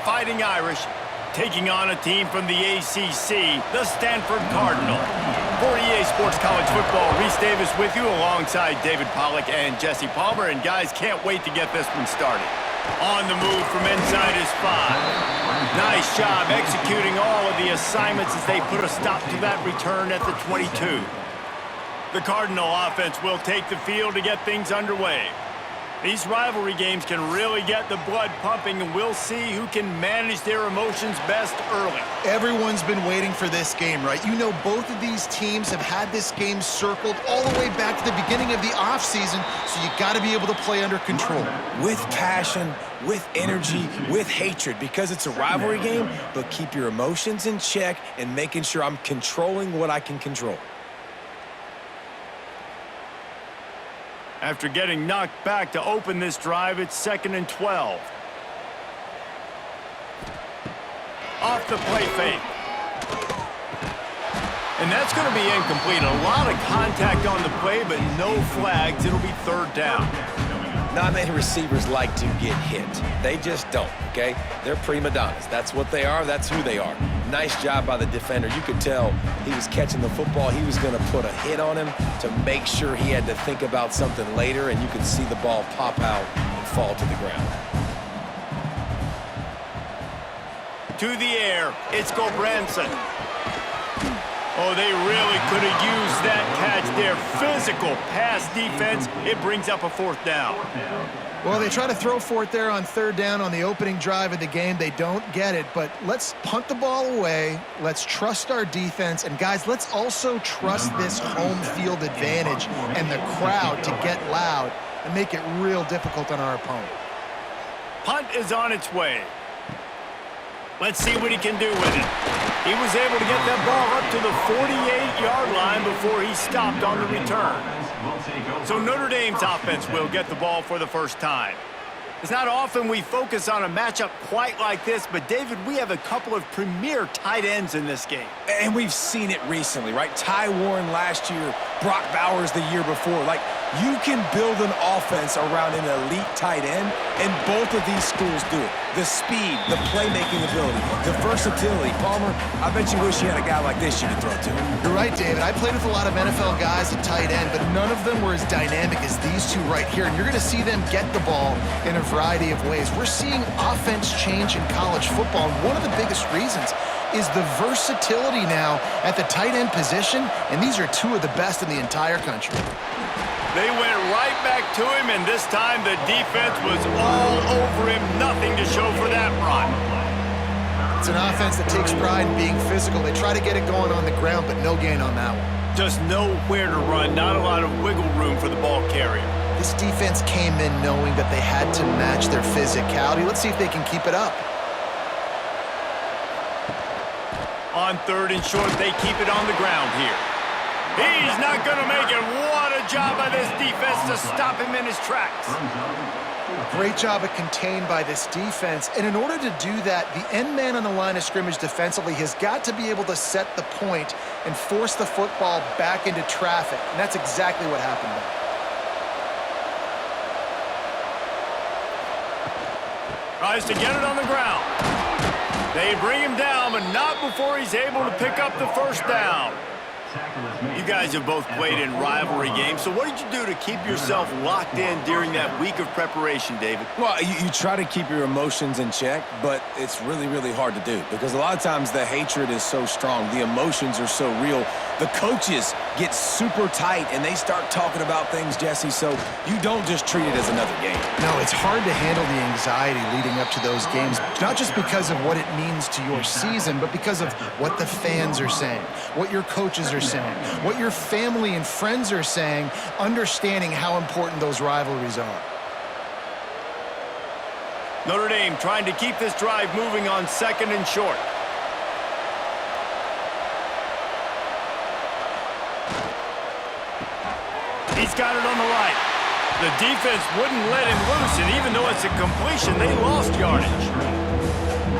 Fighting Irish, taking on a team from the ACC, the Stanford Cardinal. For EA Sports College Football, Reese Davis with you alongside David Pollack and Jesse Palmer. And guys, can't wait to get this one started. On the move from inside his 5. Nice job executing all of the assignments as they put a stop to that return at the 22. The Cardinal offense will take the field to get things underway. These rivalry games can really get the blood pumping, and we'll see who can manage their emotions best early. Everyone's been waiting for this game, right? You know, both of these teams have had this game circled all the way back to the beginning of the offseason, so you got to be able to play under control. With passion, with energy, with hatred, because it's a rivalry game, but keep your emotions in check and making sure I'm controlling what I can control. After getting knocked back to open this drive, it's 2nd and 12. Off the play fake. And that's going to be incomplete. A lot of contact on the play, but no flags. It'll be 3rd down. Not many receivers like to get hit. They just don't, okay? They're prima donnas. That's what they are. That's who they are. Nice job by the defender. You could tell he was catching the football. He was going to put a hit on him to make sure he had to think about something later, and you could see the ball pop out and fall to the ground. To the air, it's Gobranson. Oh, they really could have used that catch there. Physical pass defense. It brings up a 4th down. Well, they try to throw for it there on 3rd down on the opening drive of the game. They don't get it, but let's punt the ball away. Let's trust our defense. And, guys, let's also trust this home field advantage and the crowd to get loud and make it real difficult on our opponent. Punt is on its way. Let's see what he can do with it. He was able to get that ball up to the 48-yard line before he stopped on the return. So Notre Dame's offense will get the ball for the first time. It's not often we focus on a matchup quite like this, but David, we have a couple of premier tight ends in this game. And we've seen it recently, right? Ty Warren last year, Brock Bowers the year before. Like, you can build an offense around an elite tight end, and both of these schools do it. The speed, the playmaking ability, the versatility. Palmer, I bet you wish you had a guy like this you could throw to. You're right, David. I played with a lot of NFL guys at tight end, but none of them were as dynamic as these two right here. And you're going to see them get the ball in a variety of ways. We're seeing offense change in college football, and one of the biggest reasons is the versatility now at the tight end position, and these are two of the best in the entire country. They went right back to him, and this time the defense was all over him. Nothing to show for that run. It's an offense that takes pride in being physical. They try to get it going on the ground, but no gain on that one. Just nowhere to run, not a lot of wiggle room for the ball carrier. This defense came in knowing that they had to match their physicality. Let's see if they can keep it up. On 3rd and short, they keep it on the ground here. He's not going to make it. What a job by this defense to stop him in his tracks. Great job of contained by this defense. And in order to do that, the end man on the line of scrimmage defensively has got to be able to set the point and force the football back into traffic. And that's exactly what happened there. Tries to get it on the ground. They bring him down, but not before he's able to pick up the 1st down. You guys have both played in rivalry games, so what did you do to keep yourself locked in during that week of preparation, David? Well, you try to keep your emotions in check, but it's really, really hard to do because a lot of times the hatred is so strong. The emotions are so real. The coaches get super tight, and they start talking about things, Jesse, so you don't just treat it as another game. No, it's hard to handle the anxiety leading up to those games, not just because of what it means to your season, but because of what the fans are saying, what your coaches are saying, what your family and friends are saying, understanding how important those rivalries are. Notre Dame trying to keep this drive moving on 2nd and short. He's got it on the right. The defense wouldn't let him loose, and even though it's a completion, they lost yardage.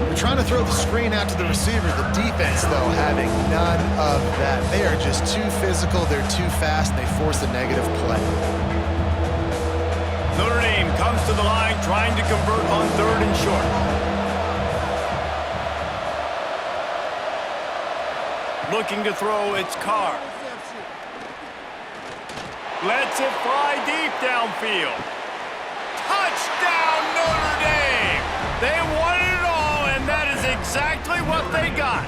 We're trying to throw the screen out to the receiver. The defense, though, having none of that. They are just too physical, they're too fast, and they force a negative play. Notre Dame comes to the line trying to convert on 3rd and short. Looking to throw, it's Carr. Lets it fly deep downfield. Touchdown, Notre Dame! They won it all, and that is exactly what they got.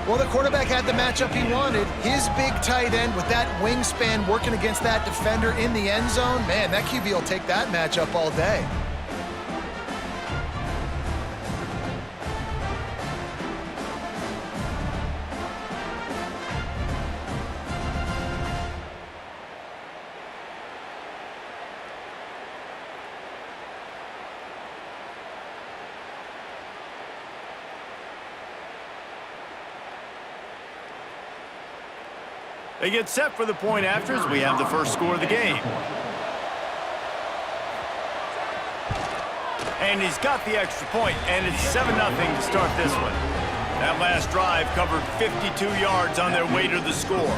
Well, the quarterback had the matchup he wanted. His big tight end with that wingspan working against that defender in the end zone. Man, that QB will take that matchup all day. They get set for the point after as we have the first score of the game. And he's got the extra point, and it's 7-0 to start this one. That last drive covered 52 yards on their way to the score.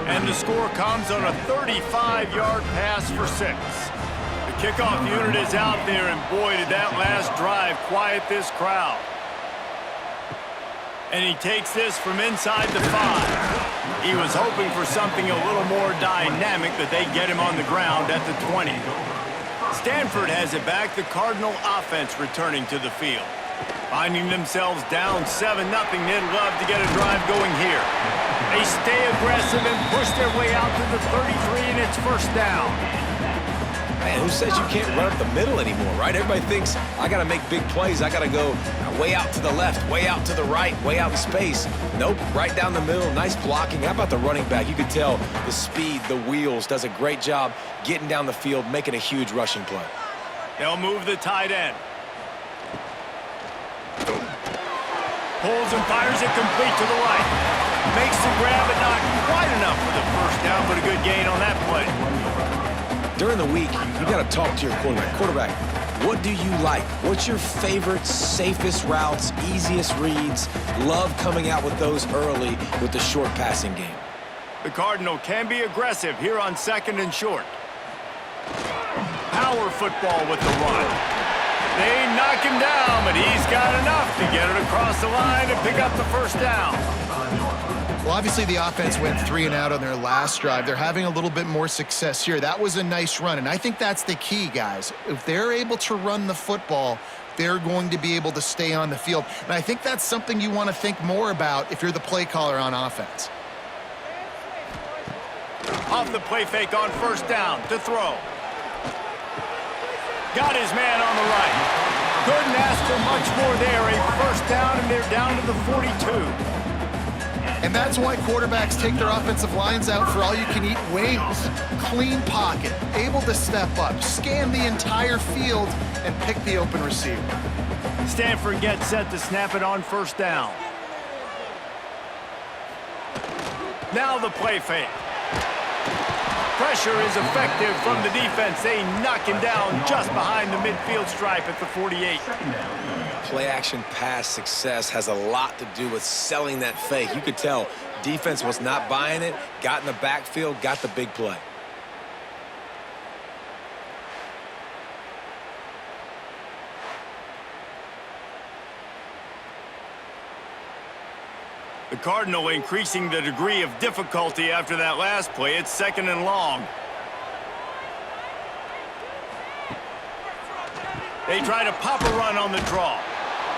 And the score comes on a 35-yard pass for 6. The kickoff unit is out there, and boy, did that last drive quiet this crowd. And he takes this from inside the 5. He was hoping for something a little more dynamic, but they get him on the ground at the 20. Stanford has it back, the Cardinal offense returning to the field. Finding themselves down 7-0, they'd love to get a drive going here. They stay aggressive and push their way out to the 33, and it's first down. Man, who says you can't run up the middle anymore, right? Everybody thinks, I got to make big plays. I got to go way out to the left, way out to the right, way out in space. Nope, right down the middle. Nice blocking. How about the running back? You could tell the speed, the wheels, does a great job getting down the field, making a huge rushing play. They'll move the tight end. Pulls and fires it complete to the right. Makes the grab, but not quite enough for the first down, but a good gain on that play. During the week, you got to talk to your quarterback. Quarterback, what do you like? What's your favorite, safest routes, easiest reads? Love coming out with those early with the short passing game. The Cardinal can be aggressive here on 2nd and short. Power football with the run. They knock him down, but he's got enough to get it across the line and pick up the first down. Well, obviously the offense went 3 and out on their last drive. They're having a little bit more success here. That was a nice run, and I think that's the key, guys. If they're able to run the football, they're going to be able to stay on the field. And I think that's something you want to think more about if you're the play caller on offense. Off the play fake on first down to throw. Got his man on the right. Couldn't ask for much more there. A first down, and they're down to the 42. And that's why quarterbacks take their offensive lines out for all-you-can-eat wings. Clean pocket, able to step up, scan the entire field, and pick the open receiver. Stanford gets set to snap it on first down. Now the play fake. Pressure is effective from the defense. They knock him down just behind the midfield stripe at the 48. Play-action pass success has a lot to do with selling that fake. You could tell defense was not buying it, got in the backfield, got the big play. The Cardinal increasing the degree of difficulty after that last play. It's 2nd and long. They try to pop a run on the draw.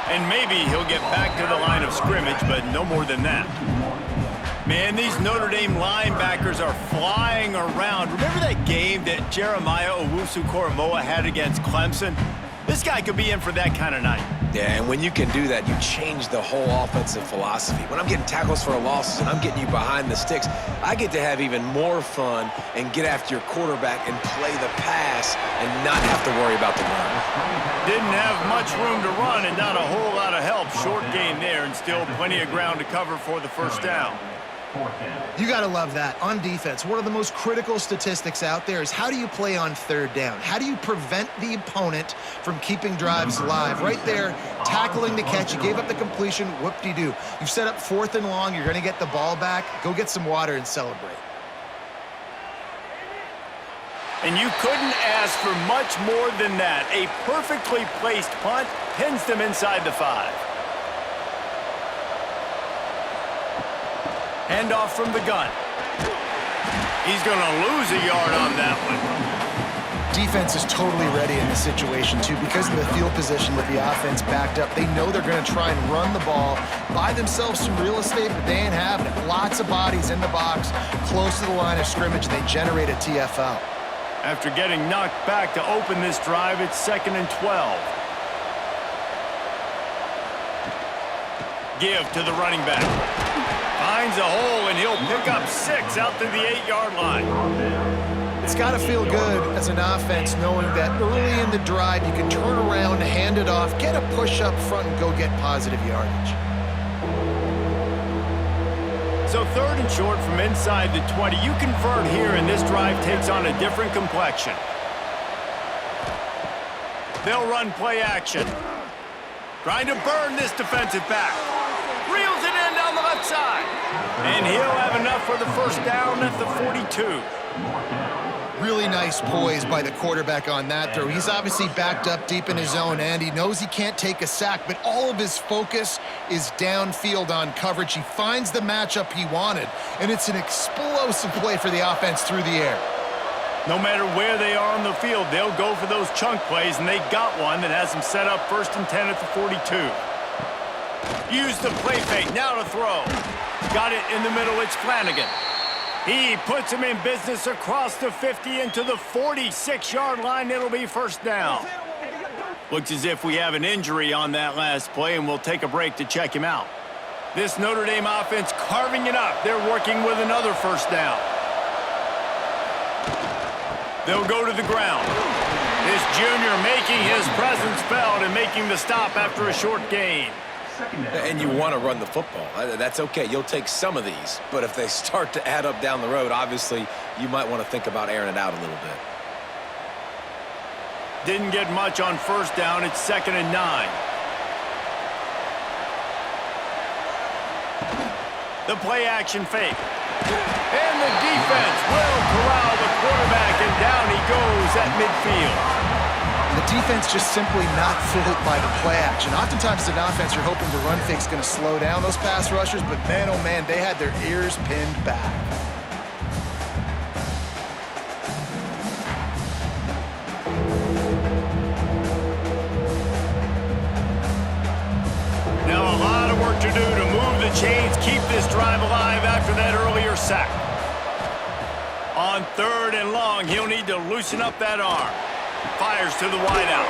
And maybe he'll get back to the line of scrimmage, but no more than that. Man, these Notre Dame linebackers are flying around. Remember that game that Jeremiah Owusu-Koramoah had against Clemson? This guy could be in for that kind of night. Yeah, and when you can do that, you change the whole offensive philosophy. When I'm getting tackles for losses and I'm getting you behind the sticks, I get to have even more fun and get after your quarterback and play the pass and not have to worry about the run. Didn't have much room to run and not a whole lot of help. Short game there and still plenty of ground to cover for the first down. You got to love that. On defense, one of the most critical statistics out there is how do you play on 3rd down? How do you prevent the opponent from keeping drives alive? Right there, tackling the catch. You gave up the completion. Whoop-de-doo. You've set up 4th and long. You're going to get the ball back. Go get some water and celebrate. And you couldn't ask for much more than that. A perfectly placed punt pins them inside the 5. Handoff from the gun. He's going to lose a yard on that one. Defense is totally ready in this situation, too. Because of the field position with the offense backed up, they know they're going to try and run the ball, buy themselves some real estate, but they ain't having it. Lots of bodies in the box, close to the line of scrimmage, and they generate a TFL. After getting knocked back to open this drive, it's 2nd and 12. Give to the running back. Finds a hole, and he'll pick up 6 out to the 8-yard line. It's got to feel good as an offense knowing that early in the drive you can turn around, hand it off, get a push up front, and go get positive yardage. So 3rd and short from inside the 20. You convert here, and this drive takes on a different complexion. They'll run play action. Trying to burn this defensive back. Reels it in down the left side. And he'll have enough for the first down at the 42. Really nice poise by the quarterback on that throw. He's obviously backed up deep in his own end. He knows he can't take a sack, but all of his focus is downfield on coverage. He finds the matchup he wanted, and it's an explosive play for the offense through the air. No matter where they are on the field, they'll go for those chunk plays, and they got one that has them set up 1st and 10 at the 42. Use the play fake, now to throw. Got it in the middle, it's Flanagan. He puts him in business across the 50 into the 46-yard line. It'll be first down. Looks as if we have an injury on that last play, and we'll take a break to check him out. This Notre Dame offense carving it up. They're working with another first down. They'll go to the ground. This junior making his presence felt and making the stop after a short gain. And you want to run the football. That's okay. You'll take some of these. But if they start to add up down the road, obviously, you might want to think about airing it out a little bit. Didn't get much on first down. It's 2nd and 9. The play action fake. And the defense will corral the quarterback, and down he goes at midfield. The defense just simply not fooled by the play action. Oftentimes as an offense, you're hoping the run fake's going to slow down those pass rushers, but man, oh man, they had their ears pinned back. Now a lot of work to do to move the chains, keep this drive alive after that earlier sack. On 3rd and long, he'll need to loosen up that arm. Fires to the wideout.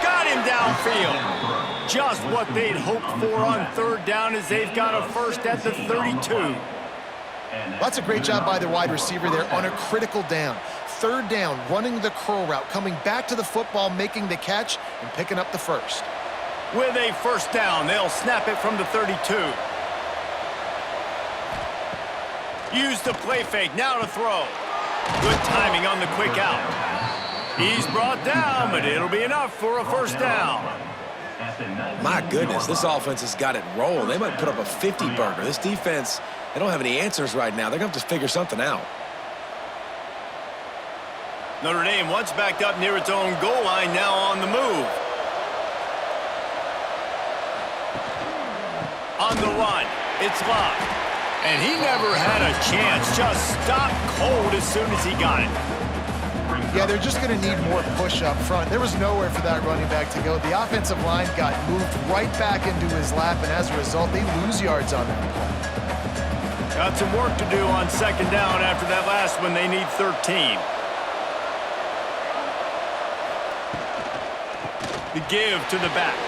Got him downfield. Just what they'd hoped for on 3rd down as they've got a first at the 32. That's a great job by the wide receiver there on a critical down. 3rd down, running the curl route, coming back to the football, making the catch, and picking up the first. With a first down, they'll snap it from the 32. Use the play fake, now to throw. Good timing on the quick out. He's brought down, but it'll be enough for a first down. My goodness, this offense has got it rolling. They might put up a 50-burger. This defense, they don't have any answers right now. They're going to have to figure something out. Notre Dame once backed up near its own goal line, now on the move. On the run, it's Love. And he never had a chance, just stopped cold as soon as he got it. Yeah, they're just going to need more push up front. There was nowhere for that running back to go. The offensive line got moved right back into his lap, and as a result, they lose yards on that play. Got some work to do on 2nd down after that last one. They need 13. The give to the back.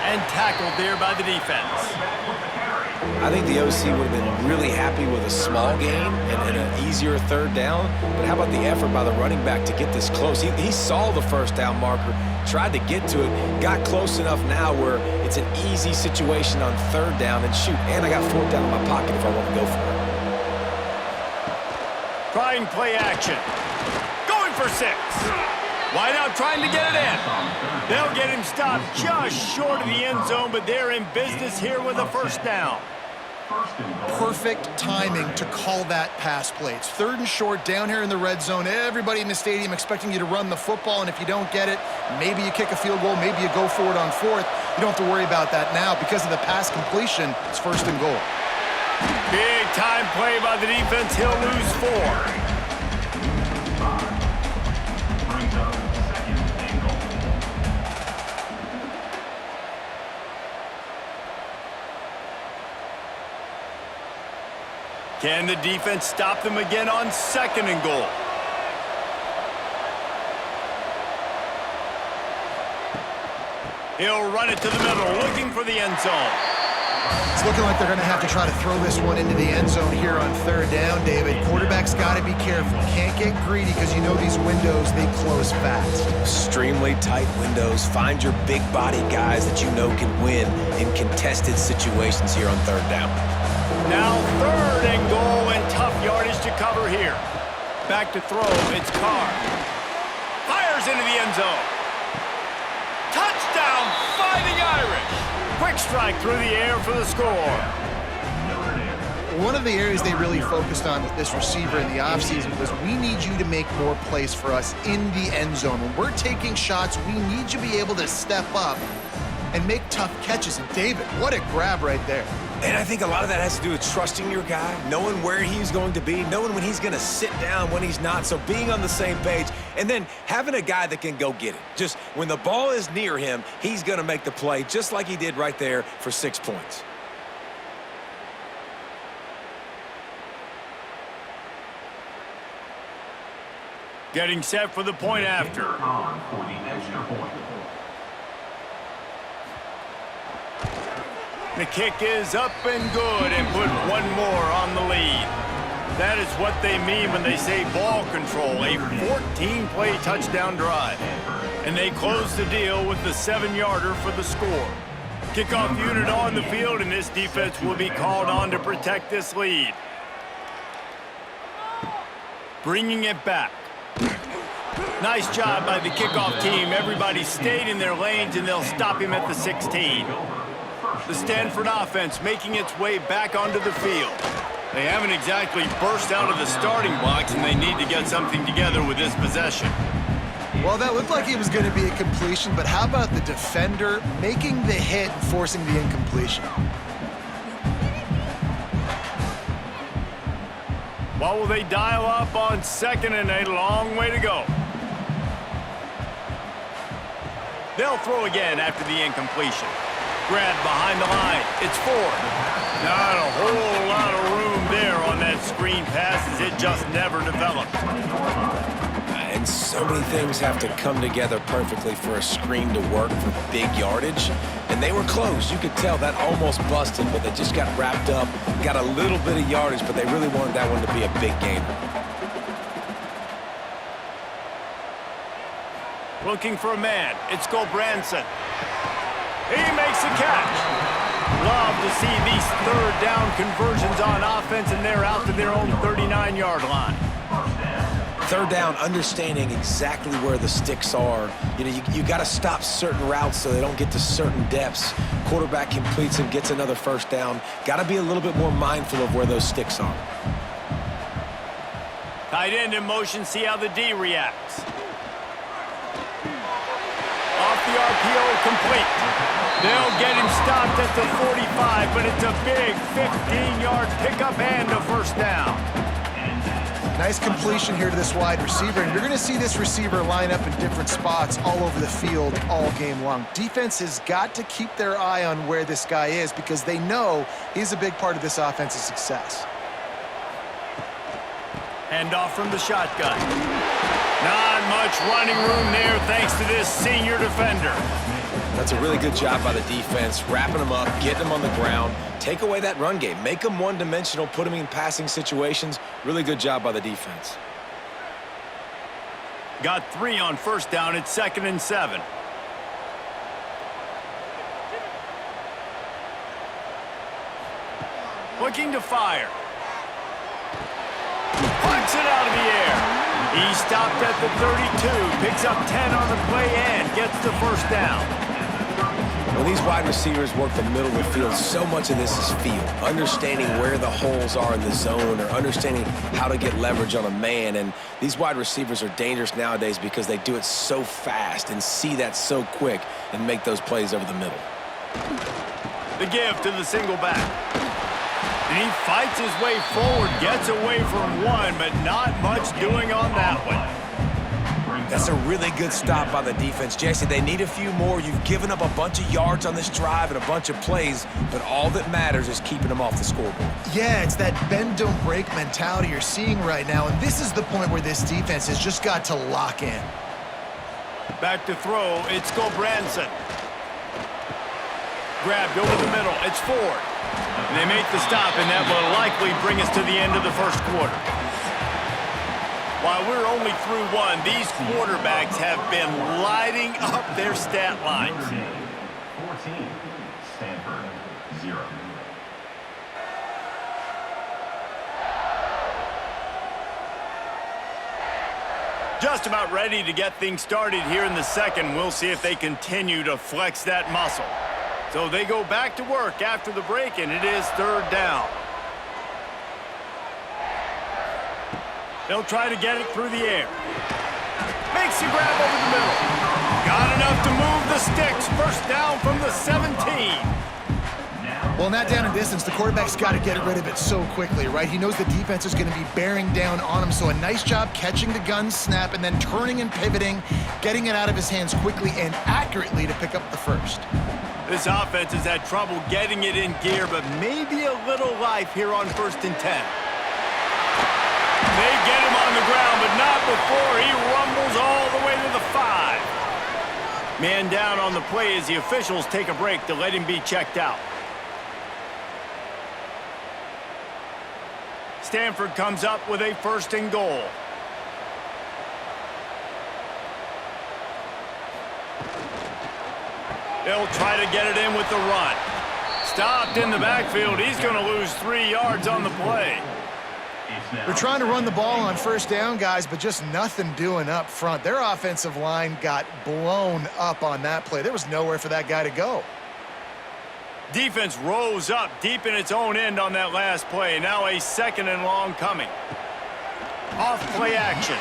And tackled there by the defense. I think the OC would have been really happy with a small gain and an easier 3rd down. But how about the effort by the running back to get this close? He saw the first down marker, tried to get to it, got close enough now where it's an easy situation on 3rd down. And shoot, and I got 4th down in my pocket if I want to go for it. Trying play action. Going for 6. Wide out trying to get it in. They'll get him stopped just short of the end zone, but they're in business here with a first down. Perfect timing to call that pass play. It's 3rd and short down here in the red zone. Everybody in the stadium expecting you to run the football, and if you don't get it, maybe you kick a field goal, maybe you go for it on 4th. You don't have to worry about that now. Because of the pass completion, it's 1st and goal. Big time play by the defense. He'll lose 4. Can the defense stop them again on 2nd and goal? He'll run it to the middle, looking for the end zone. It's looking like they're going to have to try to throw this one into the end zone here on 3rd down, David. Quarterback's got to be careful. Can't get greedy because you know these windows, they close fast. Extremely tight windows. Find your big body guys that you know can win in contested situations here on 3rd down. Now 3rd and goal, and tough yardage to cover here. Back to throw, it's Carr. Fires into the end zone. Touchdown, Fighting Irish. Quick strike through the air for the score. One of the areas they really focused on with this receiver in the offseason was we need you to make more plays for us in the end zone. When we're taking shots, we need you to be able to step up and make tough catches. And David, what a grab right there. And I think a lot of that has to do with trusting your guy, knowing where he's going to be, knowing when he's going to sit down, when he's not, so being on the same page, and then having a guy that can go get it. Just when the ball is near him, he's going to make the play, just like he did right there for 6 points. Getting set for the point after. For the extra point. The kick is up and good, and put one more on the lead. That is what they mean when they say ball control, a 14-play touchdown drive. And they close the deal with the 7-yarder for the score. Kickoff unit on the field, and this defense will be called on to protect this lead. Bringing it back. Nice job by the kickoff team. Everybody stayed in their lanes, and they'll stop him at the 16. The Stanford offense making its way back onto the field. They haven't exactly burst out of the starting blocks, and they need to get something together with this possession. Well, that looked like it was going to be a completion, but how about the defender making the hit and forcing the incompletion? What will they dial up on 2nd and a long way to go? They'll throw again after the incompletion. Grab behind the line. It's Ford. Not a whole lot of room there on that screen pass, as it just never developed. And so many things have to come together perfectly for a screen to work for big yardage. And they were close. You could tell that almost busted, but they just got wrapped up, got a little bit of yardage, but they really wanted that one to be a big gainer. Looking for a man. It's Branson. He makes the catch. Love to see these 3rd down conversions on offense, and they're out to their own 39-yard line. 3rd down, understanding exactly where the sticks are. You know, you got to stop certain routes so they don't get to certain depths. Quarterback completes and gets another 1st down. Got to be a little bit more mindful of where those sticks are. Tight end in motion, see how the D reacts. Off the RPO, complete. They'll get him stopped at the 45, but it's a big 15-yard pickup and a 1st down. Nice completion here to this wide receiver, and you're going to see this receiver line up in different spots all over the field all game long. Defense has got to keep their eye on where this guy is because they know he's a big part of this offense's success. Hand off from the shotgun. Not much running room there thanks to this senior defender. That's a really good job by the defense, wrapping them up, getting them on the ground. Take away that run game. Make them one-dimensional, put them in passing situations. Really good job by the defense. Got 3 on 1st down. It's 2nd and 7. Looking to fire. Punts it out of the air. He stopped at the 32, picks up 10 on the play and gets the 1st down. When these wide receivers work the middle of the field, so much of this is feel. Understanding where the holes are in the zone or understanding how to get leverage on a man. And these wide receivers are dangerous nowadays because they do it so fast and see that so quick and make those plays over the middle. The give to the single back. And he fights his way forward, gets away from one, but not much doing on that one. That's a really good stop by the defense. Jesse, they need a few more. You've given up a bunch of yards on this drive and a bunch of plays, but all that matters is keeping them off the scoreboard. Yeah, it's that bend, don't break mentality you're seeing right now, and this is the point where this defense has just got to lock in. Back to throw, it's Gulbranson. Grabbed over the middle, it's Ford. And they make the stop, and that will likely bring us to the end of the first quarter. While we're only through one, these quarterbacks have been lighting up their stat lines. 14, Stanford 0. Just about ready to get things started here in the second. We'll see if they continue to flex that muscle. So they go back to work after the break, and it is third down. They'll try to get it through the air. Makes the grab over the middle. Got enough to move the sticks. First down from the 17. Well, in that down and distance, the quarterback's got to get rid of it so quickly, right? He knows the defense is going to be bearing down on him, so a nice job catching the gun snap and then turning and pivoting, getting it out of his hands quickly and accurately to pick up the first. This offense has had trouble getting it in gear, but maybe a little life here on 1st and 10. They get him on the ground, but not before he rumbles all the way to the 5. Man down on the play as the officials take a break to let him be checked out. Stanford comes up with a 1st and goal. They'll try to get it in with the run. Stopped in the backfield. He's going to lose 3 yards on the play. They're trying to run the ball on 1st down, guys, but just nothing doing up front. Their offensive line got blown up on that play. There was nowhere for that guy to go. Defense rose up deep in its own end on that last play. Now a 2nd and long coming. Off play action.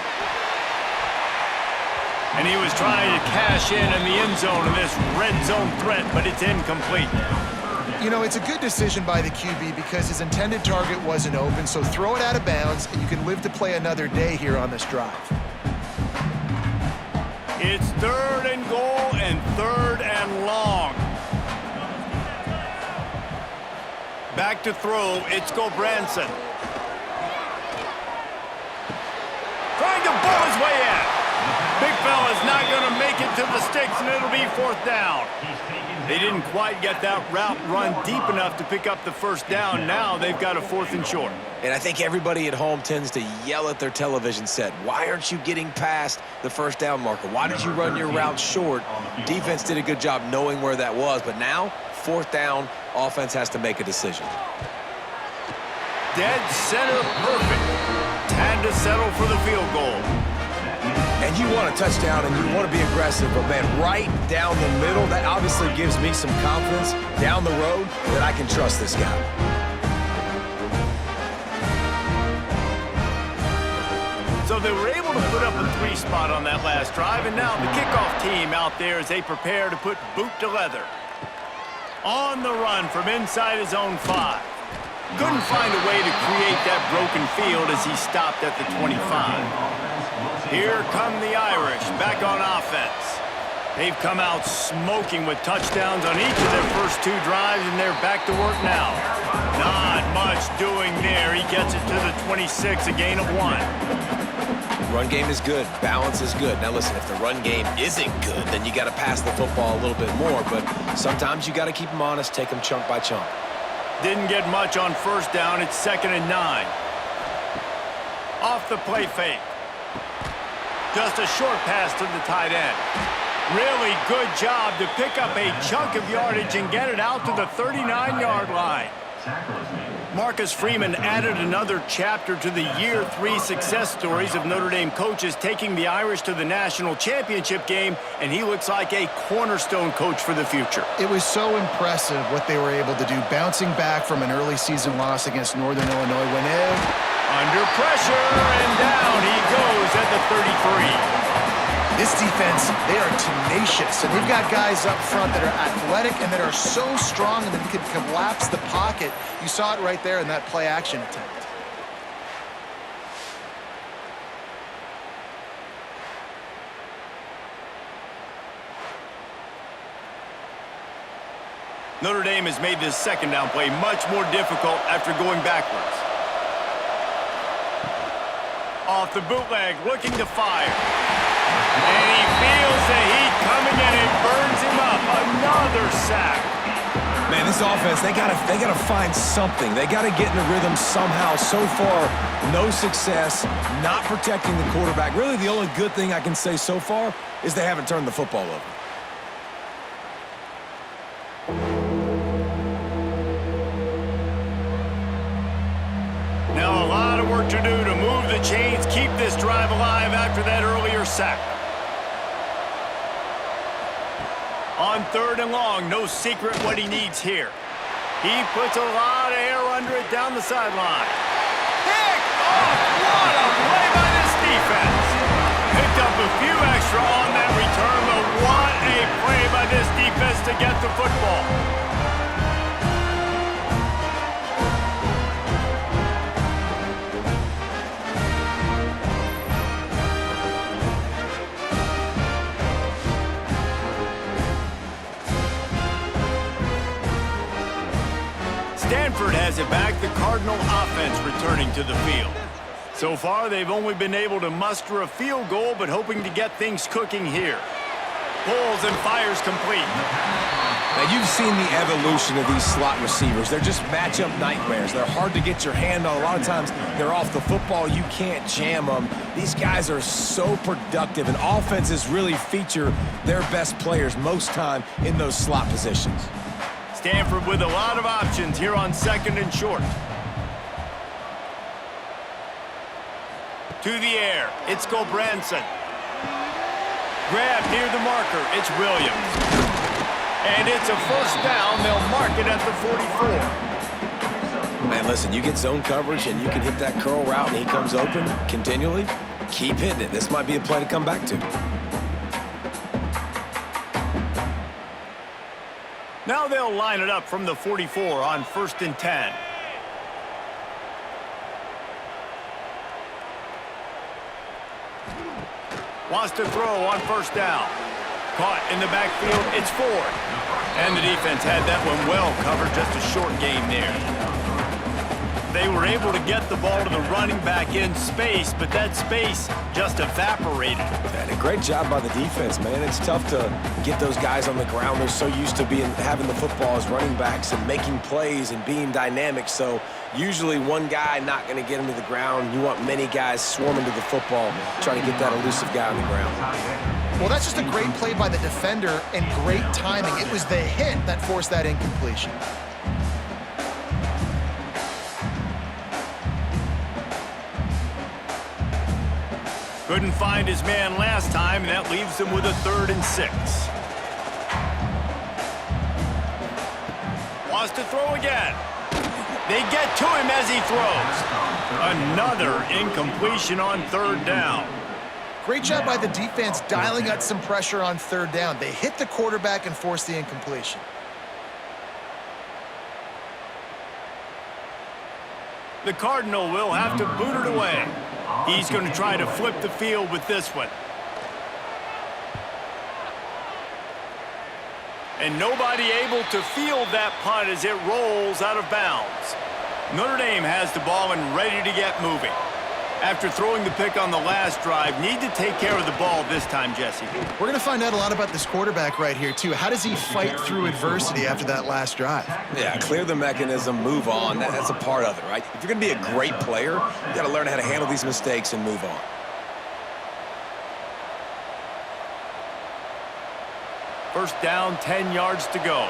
And he was trying to cash in the end zone in this red zone threat, but it's incomplete. You know, it's a good decision by the QB because his intended target wasn't open, so throw it out of bounds, and you can live to play another day here on this drive. It's 3rd and goal and 3rd and long. Back to throw, it's Gulbranson. Trying to pull his way in. Big fella's not going to make it to the sticks, and it'll be 4th down. They didn't quite get that route run deep enough to pick up the 1st down. Now they've got a 4th and short. And I think everybody at home tends to yell at their television set. Why aren't you getting past the 1st down marker? Why did you run your route short? Defense did a good job knowing where that was, but now 4th down, offense has to make a decision. Dead center perfect. Had to settle for the field goal. And you want a touchdown and you want to be aggressive, but man, right down the middle, that obviously gives me some confidence down the road that I can trust this guy. So they were able to put up a 3 spot on that last drive, and now the kickoff team out there as they prepare to put boot to leather. On the run from inside his own 5. Couldn't find a way to create that broken field as he stopped at the 25. Here come the Irish back on offense. They've come out smoking with touchdowns on each of their first 2 drives, and they're back to work now. Not much doing there. He gets it to the 26, a gain of 1. Run game is good. Balance is good. Now listen, if the run game isn't good, then you got to pass the football a little bit more, but sometimes you got to keep them honest, take them chunk by chunk. Didn't get much on 1st down. It's 2nd and 9. Off the play fake. Just a short pass to the tight end. Really good job to pick up a chunk of yardage and get it out to the 39-yard line. Tackle is made. Marcus Freeman added another chapter to the Year 3 success stories of Notre Dame coaches, taking the Irish to the national championship game, and he looks like a cornerstone coach for the future. It was so impressive what they were able to do, bouncing back from an early season loss against Northern Illinois when under pressure, and down he goes at the 33. This defense, they are tenacious, and they've got guys up front that are athletic and that are so strong and that can collapse the pocket. You saw it right there in that play-action attempt. Notre Dame has made this second down play much more difficult after going backwards. Off the bootleg, looking to fire. And he feels the heat coming and it burns him up. Another sack. Man, this offense, they gotta find something. They gotta get in a rhythm somehow. So far, no success, not protecting the quarterback. Really, the only good thing I can say so far is they haven't turned the football over. Now a lot of work to do to move the chains, keep this drive alive after that earlier sack. On 3rd and long, no secret what he needs here. He puts a lot of air under it down the sideline. Picked off! What a play by this defense! Picked up a few extra on that return, but what a play by this defense to get the football. Stanford has it back, the Cardinal offense returning to the field. So far, they've only been able to muster a field goal, but hoping to get things cooking here. Pulls and fires complete. Now, you've seen the evolution of these slot receivers. They're just matchup nightmares. They're hard to get your hand on. A lot of times, they're off the football. You can't jam them. These guys are so productive, and offenses really feature their best players most time in those slot positions. Stanford with a lot of options here on 2nd and short. To the air, it's Gulbranson. Grab near the marker, it's Williams. And it's a first down, they'll mark it at the 44. Man, listen, you get zone coverage and you can hit that curl route and he comes open continually, keep hitting it. This might be a play to come back to. Now they'll line it up from the 44 on 1st and 10. Wants to throw on 1st down. Caught in the backfield, it's Ford. And the defense had that one well covered, just a short game there. They were able to get the ball to the running back in space, but that space just evaporated. And a great job by the defense, man. It's tough to get those guys on the ground. They're so used to having the football as running backs and making plays and being dynamic. So usually one guy not going to get him to the ground. You want many guys swarming to the football, trying to get that elusive guy on the ground. Well, that's just a great play by the defender and great timing. It was the hit that forced that incompletion. Couldn't find his man last time, and that leaves him with a 3rd and 6. Wants to throw again. They get to him as he throws. Another incompletion on 3rd down. Great job by the defense dialing out some pressure on 3rd down. They hit the quarterback and forced the incompletion. The Cardinal will have to boot it away. He's going to try to flip the field with this one. And nobody able to field that punt as it rolls out of bounds. Notre Dame has the ball and ready to get moving. After throwing the pick on the last drive, need to take care of the ball this time, Jesse. We're going to find out a lot about this quarterback right here, too. How does he fight through adversity after that last drive? Yeah, clear the mechanism, move on. That's a part of it, right? If you're going to be a great player, you got to learn how to handle these mistakes and move on. First down, 10 yards to go.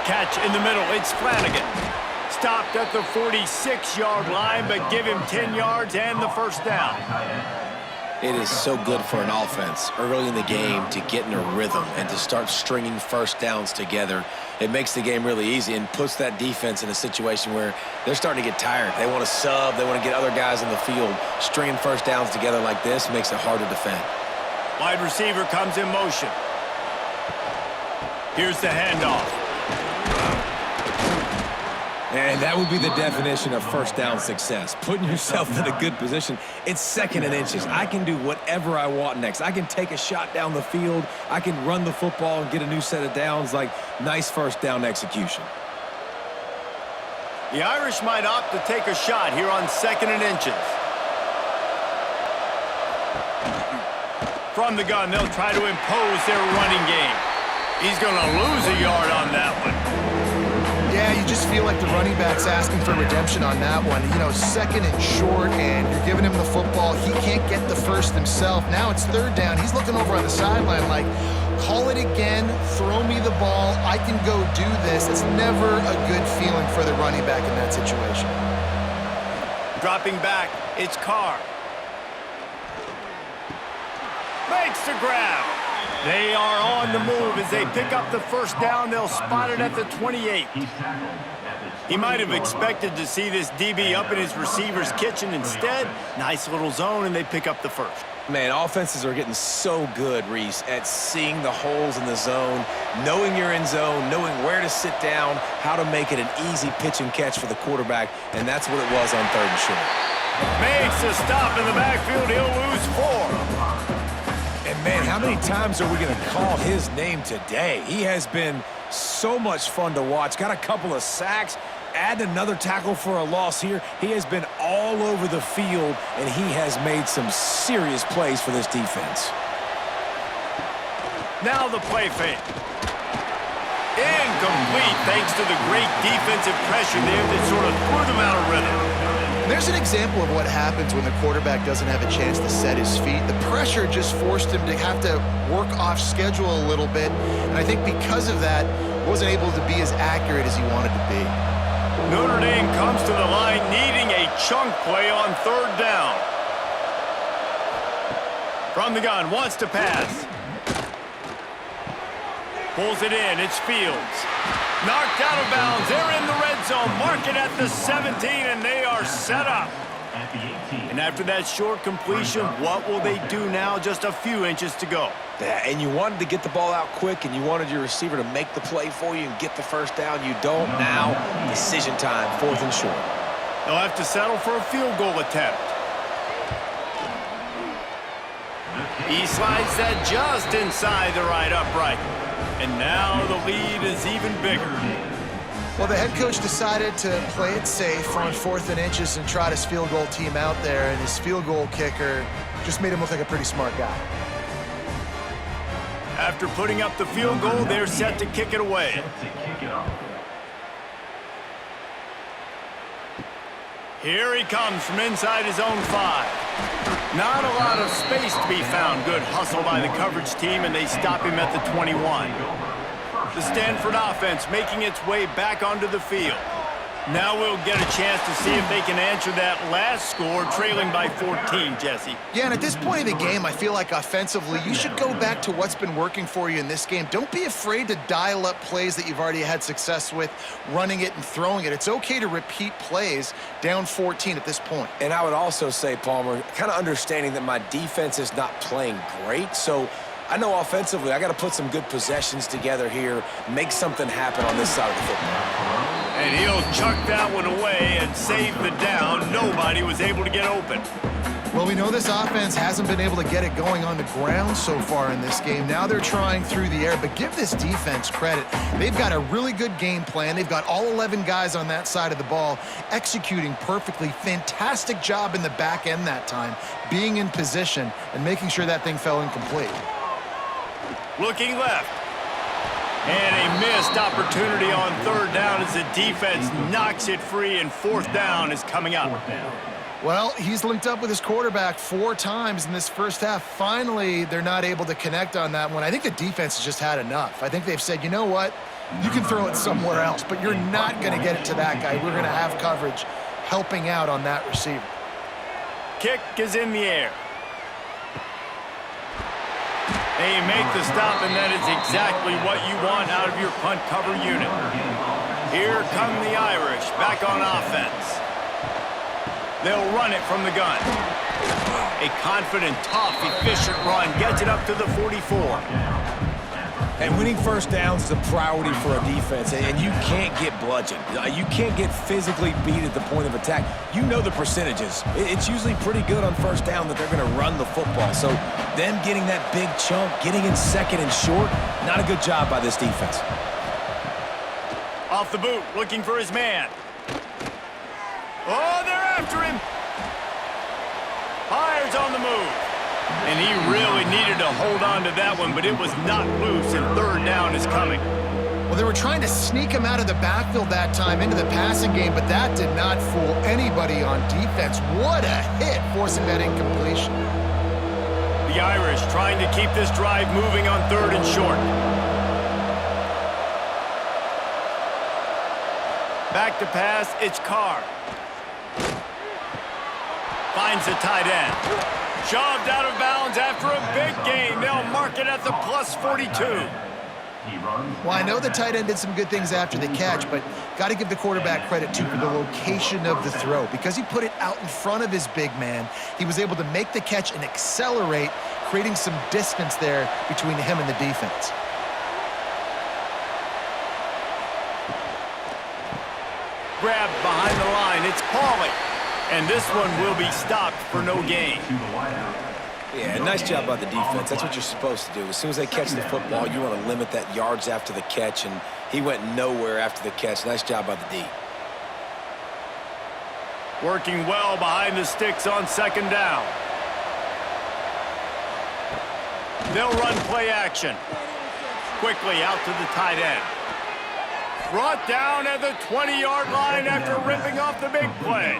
catch in the middle. It's Flanagan. Stopped at the 46-yard line, but give him 10 yards and the first down. It is so good for an offense early in the game to get in a rhythm and to start stringing first downs together. It makes the game really easy and puts that defense in a situation where they're starting to get tired. They want to sub. They want to get other guys in the field. Stringing first downs together like this makes it hard to defend. Wide receiver comes in motion. Here's the handoff. And that would be the definition of first down success, putting yourself in a good position. It's 2nd and inches. I can do whatever I want next. I can take a shot down the field. I can run the football and get a new set of downs. Like, nice first down execution. The Irish might opt to take a shot here on 2nd and inches. From the gun, they'll try to impose their running game. He's going to lose a yard on that one. Yeah, you just feel like the running back's asking for redemption on that one. You know, 2nd and short, and you're giving him the football. He can't get the first himself. Now it's 3rd down. He's looking over on the sideline like, call it again, throw me the ball, I can go do this. It's never a good feeling for the running back in that situation. Dropping back, it's Carr. Makes the grab. They are on the move as they pick up the first down. They'll spot it at the 28. He might have expected to see this DB up in his receiver's kitchen. Instead, nice little zone, and they pick up the first. Man, offenses are getting so good, Reese, at seeing the holes in the zone, knowing you're in zone, knowing where to sit down, how to make it an easy pitch and catch for the quarterback, and that's what it was on 3rd and short. Makes a stop in the backfield. He'll lose 4. And, man, how many times are we going to call his name today? He has been so much fun to watch. Got a couple of sacks. Add another tackle for a loss here. He has been all over the field, and he has made some serious plays for this defense. Now the play fake. Incomplete thanks to the great defensive pressure there that sort of threw them out of rhythm. There's an example of what happens when the quarterback doesn't have a chance to set his feet. The pressure just forced him to have to work off schedule a little bit, and I think because of that, wasn't able to be as accurate as he wanted to be. Notre Dame comes to the line needing a chunk play on 3rd down. From the gun, wants to pass. Pulls it in, it's Fields. Knocked out of bounds, they're in the red zone. Mark it at the 17, and they are set up. And after that short completion, what will they do now? Just a few inches to go. Yeah, and you wanted to get the ball out quick, and you wanted your receiver to make the play for you and get the first down. You don't now. Decision time, 4th and short. They'll have to settle for a field goal attempt. He slides that just inside the right upright. And now the lead is even bigger. Well, the head coach decided to play it safe on 4th and inches and trot his field goal team out there, and his field goal kicker just made him look like a pretty smart guy. After putting up the field goal, they're set to kick it away. Here he comes from inside his own 5. Not a lot of space to be found. Good hustle by the coverage team, and they stop him at the 21. The Stanford offense making its way back onto the field. Now we'll get a chance to see if they can answer that last score, trailing by 14, Jesse. Yeah, and at this point in the game, I feel like offensively, you should go back to what's been working for you in this game. Don't be afraid to dial up plays that you've already had success with, running it and throwing it. It's okay to repeat plays down 14 at this point. And I would also say, Palmer, kind of understanding that my defense is not playing great, so I know offensively I got to put some good possessions together here, make something happen on this side of the football. And he'll chuck that one away and save the down. Nobody was able to get open. Well, we know this offense hasn't been able to get it going on the ground so far in this game. Now they're trying through the air, but give this defense credit. They've got a really good game plan. They've got all 11 guys on that side of the ball executing perfectly. Fantastic job in the back end that time, being in position and making sure that thing fell incomplete. Looking left. And a missed opportunity on 3rd down as the defense knocks it free, and 4th down is coming up. Well, he's linked up with his quarterback 4 times in this first half. Finally, they're not able to connect on that one. I think the defense has just had enough. I think they've said, you know what? You can throw it somewhere else, but you're not going to get it to that guy. We're going to have coverage helping out on that receiver. Kick is in the air. They make the stop, and that is exactly what you want out of your punt cover unit. Here come the Irish back on offense. They'll run it from the gun. A confident, tough, efficient run gets it up to the 44. And winning first downs is a priority for a defense, and you can't get bludgeoned. You can't get physically beat at the point of attack. You know the percentages. It's usually pretty good on first down that they're going to run the football. So them getting that big chunk, getting in second and short, not a good job by this defense. Off the boot, looking for his man. Oh, they're after him. Hires on the move. And he really needed to hold on to that one, but it was not loose, and third down is coming. Well, they were trying to sneak him out of the backfield that time into the passing game, but that did not fool anybody on defense. What a hit, forcing that incompletion. The Irish trying to keep this drive moving on third and short. Back to pass, it's Carr. Finds the tight end. Shoved out of bounds after a big gain. They'll mark it at the plus 42. Well, I know the tight end did some good things after the catch, but got to give the quarterback credit, too, for the location of the throw. Because he put it out in front of his big man, he was able to make the catch and accelerate, creating some distance there between him and the defense. Grabbed behind the line. It's Pauly. And this one will be stopped for no gain. Yeah, nice job by the defense. That's what you're supposed to do. As soon as they catch the football, you want to limit that yards after the catch, and he went nowhere after the catch. Nice job by the D. Working well behind the sticks on second down. They'll run play action. Quickly out to the tight end. Brought down at the 20-yard line after ripping off the big play.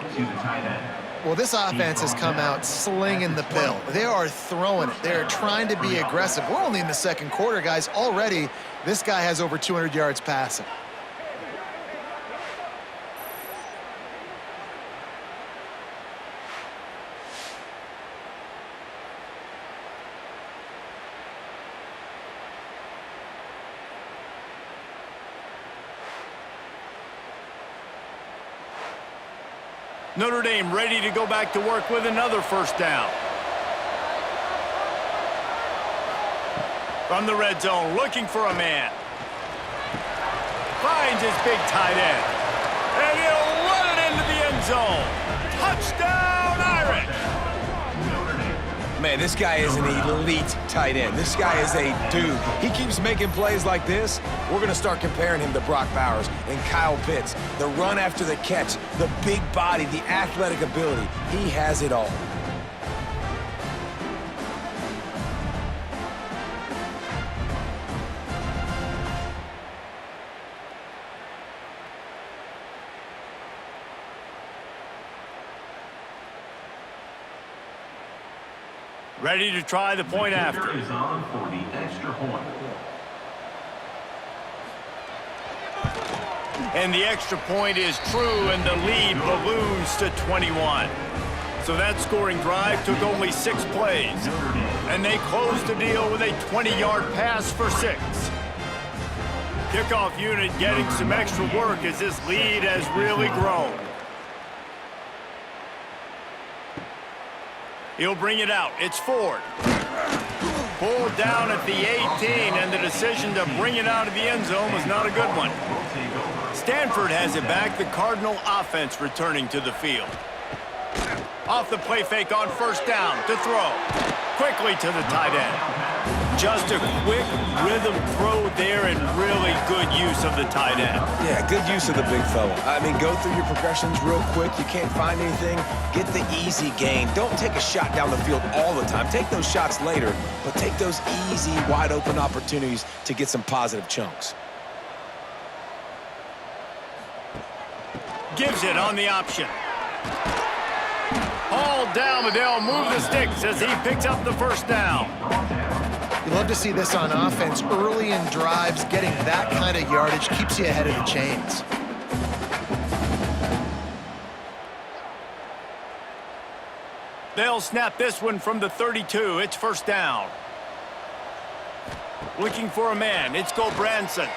Well, this offense has come out slinging the pill. They are throwing it. They are trying to be aggressive. We're only in the second quarter, guys. Already, this guy has over 200 yards passing. Notre Dame ready to go back to work with another first down. From the red zone, looking for a man. Finds his big tight end. And he'll run it into the end zone. Touchdown, Irish! Man, this guy is an elite tight end. This guy is a dude. He keeps making plays like this. We're going to start comparing him to Brock Bowers and Kyle Pitts. The run after the catch, the big body, the athletic ability. He has it all. Ready to try the point after. Is on for the extra point. And the extra point is true, and the lead balloons to 21. So that scoring drive took only 6 plays. And they closed the deal with a 20-yard pass for 6. Kickoff unit getting some extra work as this lead has really grown. He'll bring it out. It's Ford. Pulled down at the 18, and the decision to bring it out of the end zone was not a good one. Stanford has it back. The Cardinal offense returning to the field. Off the play fake on first down to throw. Quickly to the tight end. Just a quick rhythm throw there and really good use of the tight end. Yeah, good use of the big fella. I mean, go through your progressions real quick. You can't find anything. Get the easy gain. Don't take a shot down the field all the time. Take those shots later, but take those easy, wide-open opportunities to get some positive chunks. Gives it on the option. Hauled down, but they'll move the sticks as he picks up the first down. You love to see this on offense. Early in drives, getting that kind of yardage keeps you ahead of the chains. They'll snap this one from the 32. It's first down. Looking for a man. It's Branson.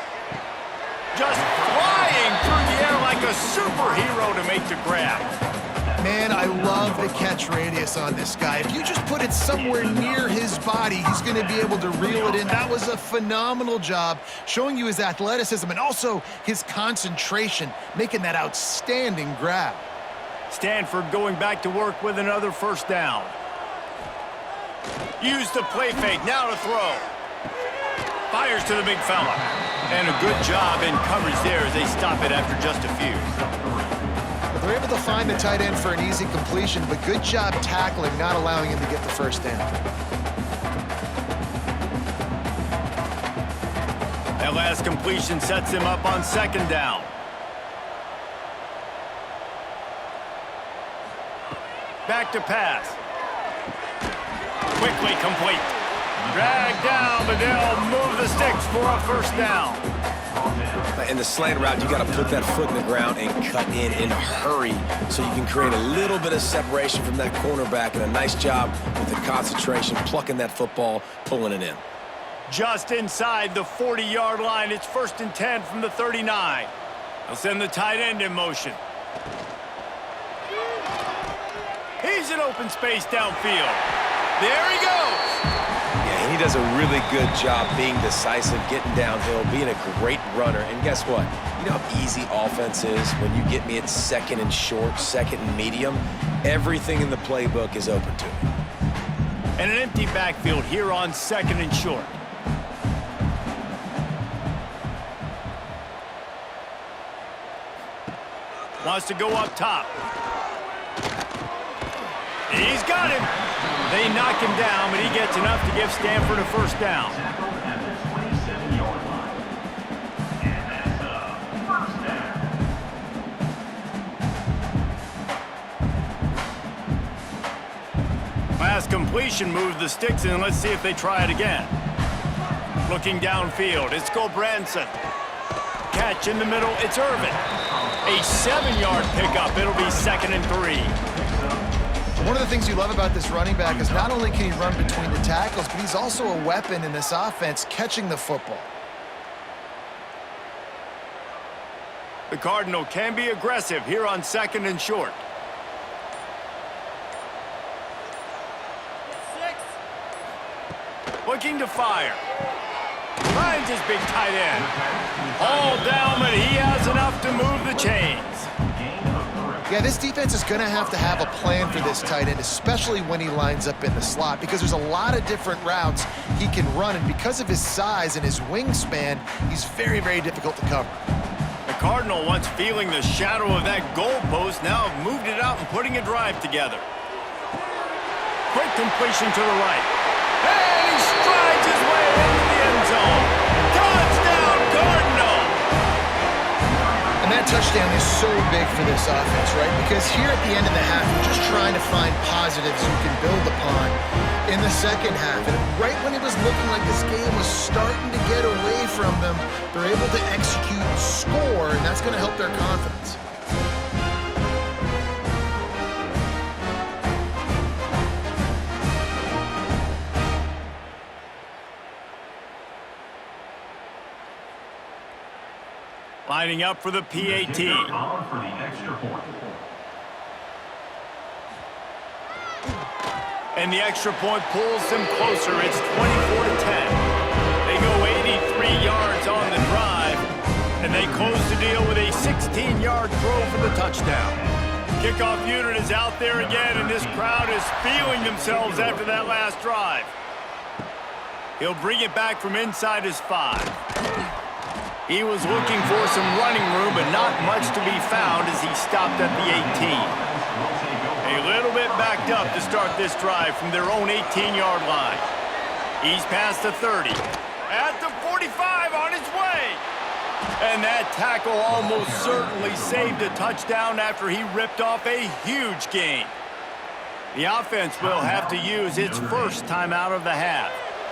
Just flying through the air like a superhero to make the grab. Man, I love the catch radius on this guy. If you just put it somewhere near his body, he's going to be able to reel it in. That was a phenomenal job, showing you his athleticism and also his concentration, making that outstanding grab. Stanford going back to work with another first down. Use the play fake, now to throw. Fires to the big fella. And a good job in coverage there as they stop it after just a few. They're able to find the tight end for an easy completion, but good job tackling, not allowing him to get the first down. That last completion sets him up on second down. Back to pass. Quickly complete. Drag down, but they'll move the sticks for a first down. In the slant route, you got to put that foot in the ground and cut in a hurry so you can create a little bit of separation from that cornerback, and a nice job with the concentration, plucking that football, pulling it in. Just inside the 40-yard line, it's 1st and 10 from the 39. They'll send the tight end in motion. He's in open space downfield. There he goes. Yeah, and he does a really good job being decisive, getting downhill, being a great runner. And guess what? You know how easy offense is when you get me at second and short, second and medium? Everything in the playbook is open to me. And an empty backfield here on second and short. Wants to go up top. He's got him. They knock him down, but he gets enough to give Stanford a first down. Last completion moved the sticks in. Let's see if they try it again. Looking downfield, it's Branson. Catch in the middle, it's Irvin. A 7-yard pickup. It'll be 2nd and 3. One of the things you love about this running back is not only can he run between the tackles, but he's also a weapon in this offense, catching the football. The Cardinal can be aggressive here on 2nd and short. Looking to fire. Finds his big tight end. All down, but he has enough to move the chains. Yeah, this defense is going to have a plan for this tight end, especially when he lines up in the slot, because there's a lot of different routes he can run, and because of his size and his wingspan, he's very, very difficult to cover. The Cardinal, once feeling the shadow of that goalpost, now have moved it out and putting a drive together. Quick completion to the right. And he strides his way into the end zone. Touchdown, Cardinal! And that touchdown is so big for this offense, right? Because here at the end of the half, you're just trying to find positives you can build upon in the second half. And right when it was looking like this game was starting to get away from them, they're able to execute, score, and that's going to help their confidence. Lining up for the PAT. And the extra point pulls them closer. It's 24-10. They go 83 yards on the drive, and they close the deal with a 16-yard throw for the touchdown. Kickoff unit is out there again, and this crowd is feeling themselves after that last drive. He'll bring it back from inside his 5. He was looking for some running room, but not much to be found as he stopped at the 18. A little bit backed up to start this drive from their own 18-yard line. He's past the 30. At the 45 on his way. And that tackle almost certainly saved a touchdown after he ripped off a huge gain. The offense will have to use its first timeout of the half.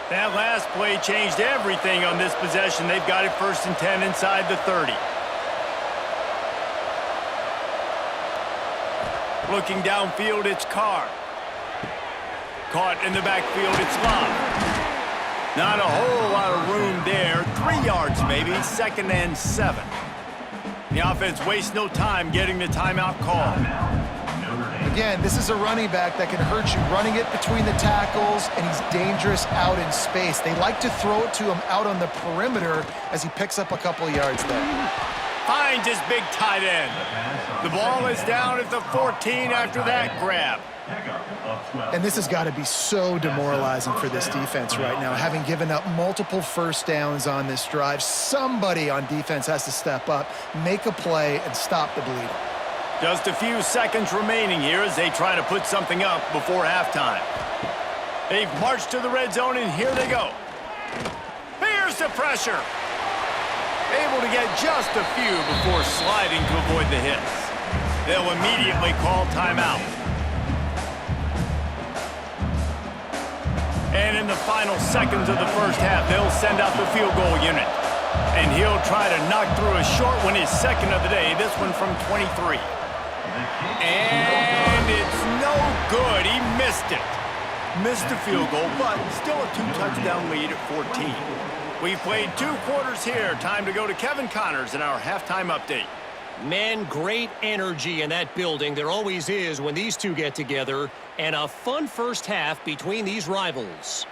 That last play changed everything on this possession. They've got it 1st and 10 inside the 30. Looking downfield, it's Carr. Caught in the backfield, it's Love. Not a whole lot of room there. 3 yards maybe, 2nd and 7. The offense wastes no time getting the timeout call. Again, this is a running back that can hurt you running it between the tackles, and he's dangerous out in space. They like to throw it to him out on the perimeter as he picks up a couple of yards there. Finds his big tight end. The ball is down at the 14 after that grab. And this has got to be so demoralizing for this defense right now. Having given up multiple first downs on this drive, somebody on defense has to step up, make a play, and stop the bleeding. Just a few seconds remaining here as they try to put something up before halftime. They've marched to the red zone, and here they go. Here's the pressure. Able to get just a few before sliding to avoid the hits. They'll immediately call timeout. And in the final seconds of the first half, they'll send out the field goal unit. And he'll try to knock through a short one, his 2nd of the day, this one from 23. And it's no good. He missed it. Missed the field goal, but still a 2-touchdown lead at 14. We've played 2 quarters here. Time to go to Kevin Connors in our halftime update. Man, great energy in that building. There always is when these two get together. And a fun first half between these rivals.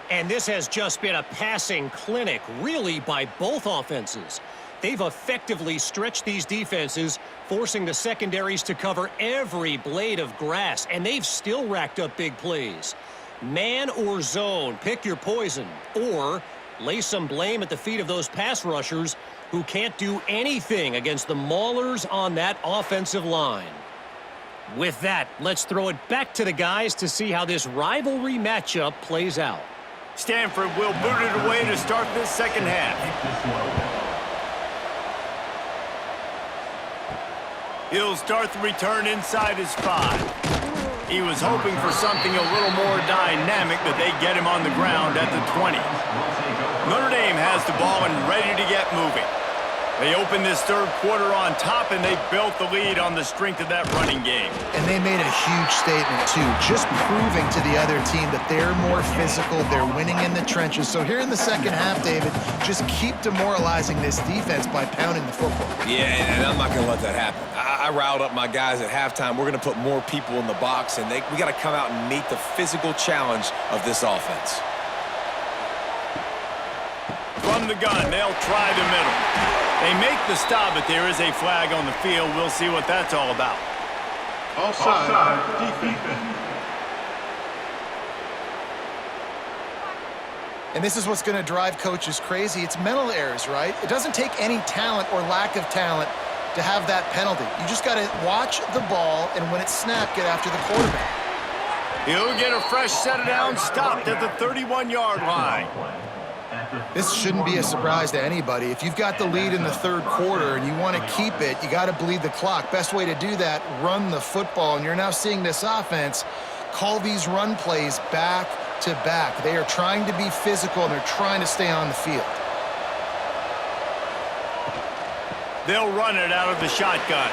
And this has just been a passing clinic, really, by both offenses. They've effectively stretched these defenses, forcing the secondaries to cover every blade of grass. And they've still racked up big plays. Man or zone, pick your poison. Or lay some blame at the feet of those pass rushers who can't do anything against the maulers on that offensive line. With that, let's throw it back to the guys to see how this rivalry matchup plays out. Stanford will boot it away to start this second half. He'll start the return inside his 5. He was hoping for something a little more dynamic, but they get him on the ground at the 20. Notre Dame has the ball and ready to get moving. They opened this 3rd quarter on top, and they built the lead on the strength of that running game. And they made a huge statement, too, just proving to the other team that they're more physical, they're winning in the trenches. So here in the second half, David, just keep demoralizing this defense by pounding the football. Yeah, and I'm not going to let that happen. I riled up my guys at halftime. We're going to put more people in the box, and we got to come out and meet the physical challenge of this offense. From the gun, they'll try the middle. They make the stop, but there is a flag on the field. We'll see what that's all about. Offside, defense. And this is what's going to drive coaches crazy. It's mental errors, right? It doesn't take any talent or lack of talent to have that penalty. You just got to watch the ball, and when it's snapped, get after the quarterback. He'll get a fresh set down, stopped at the 31-yard line. This shouldn't be a surprise to anybody. If you've got the lead in the 3rd quarter and you want to keep it, you got to bleed the clock. Best way to do that, run the football. And you're now seeing this offense call these run plays back to back. They are trying to be physical, and they're trying to stay on the field. They'll run it out of the shotgun.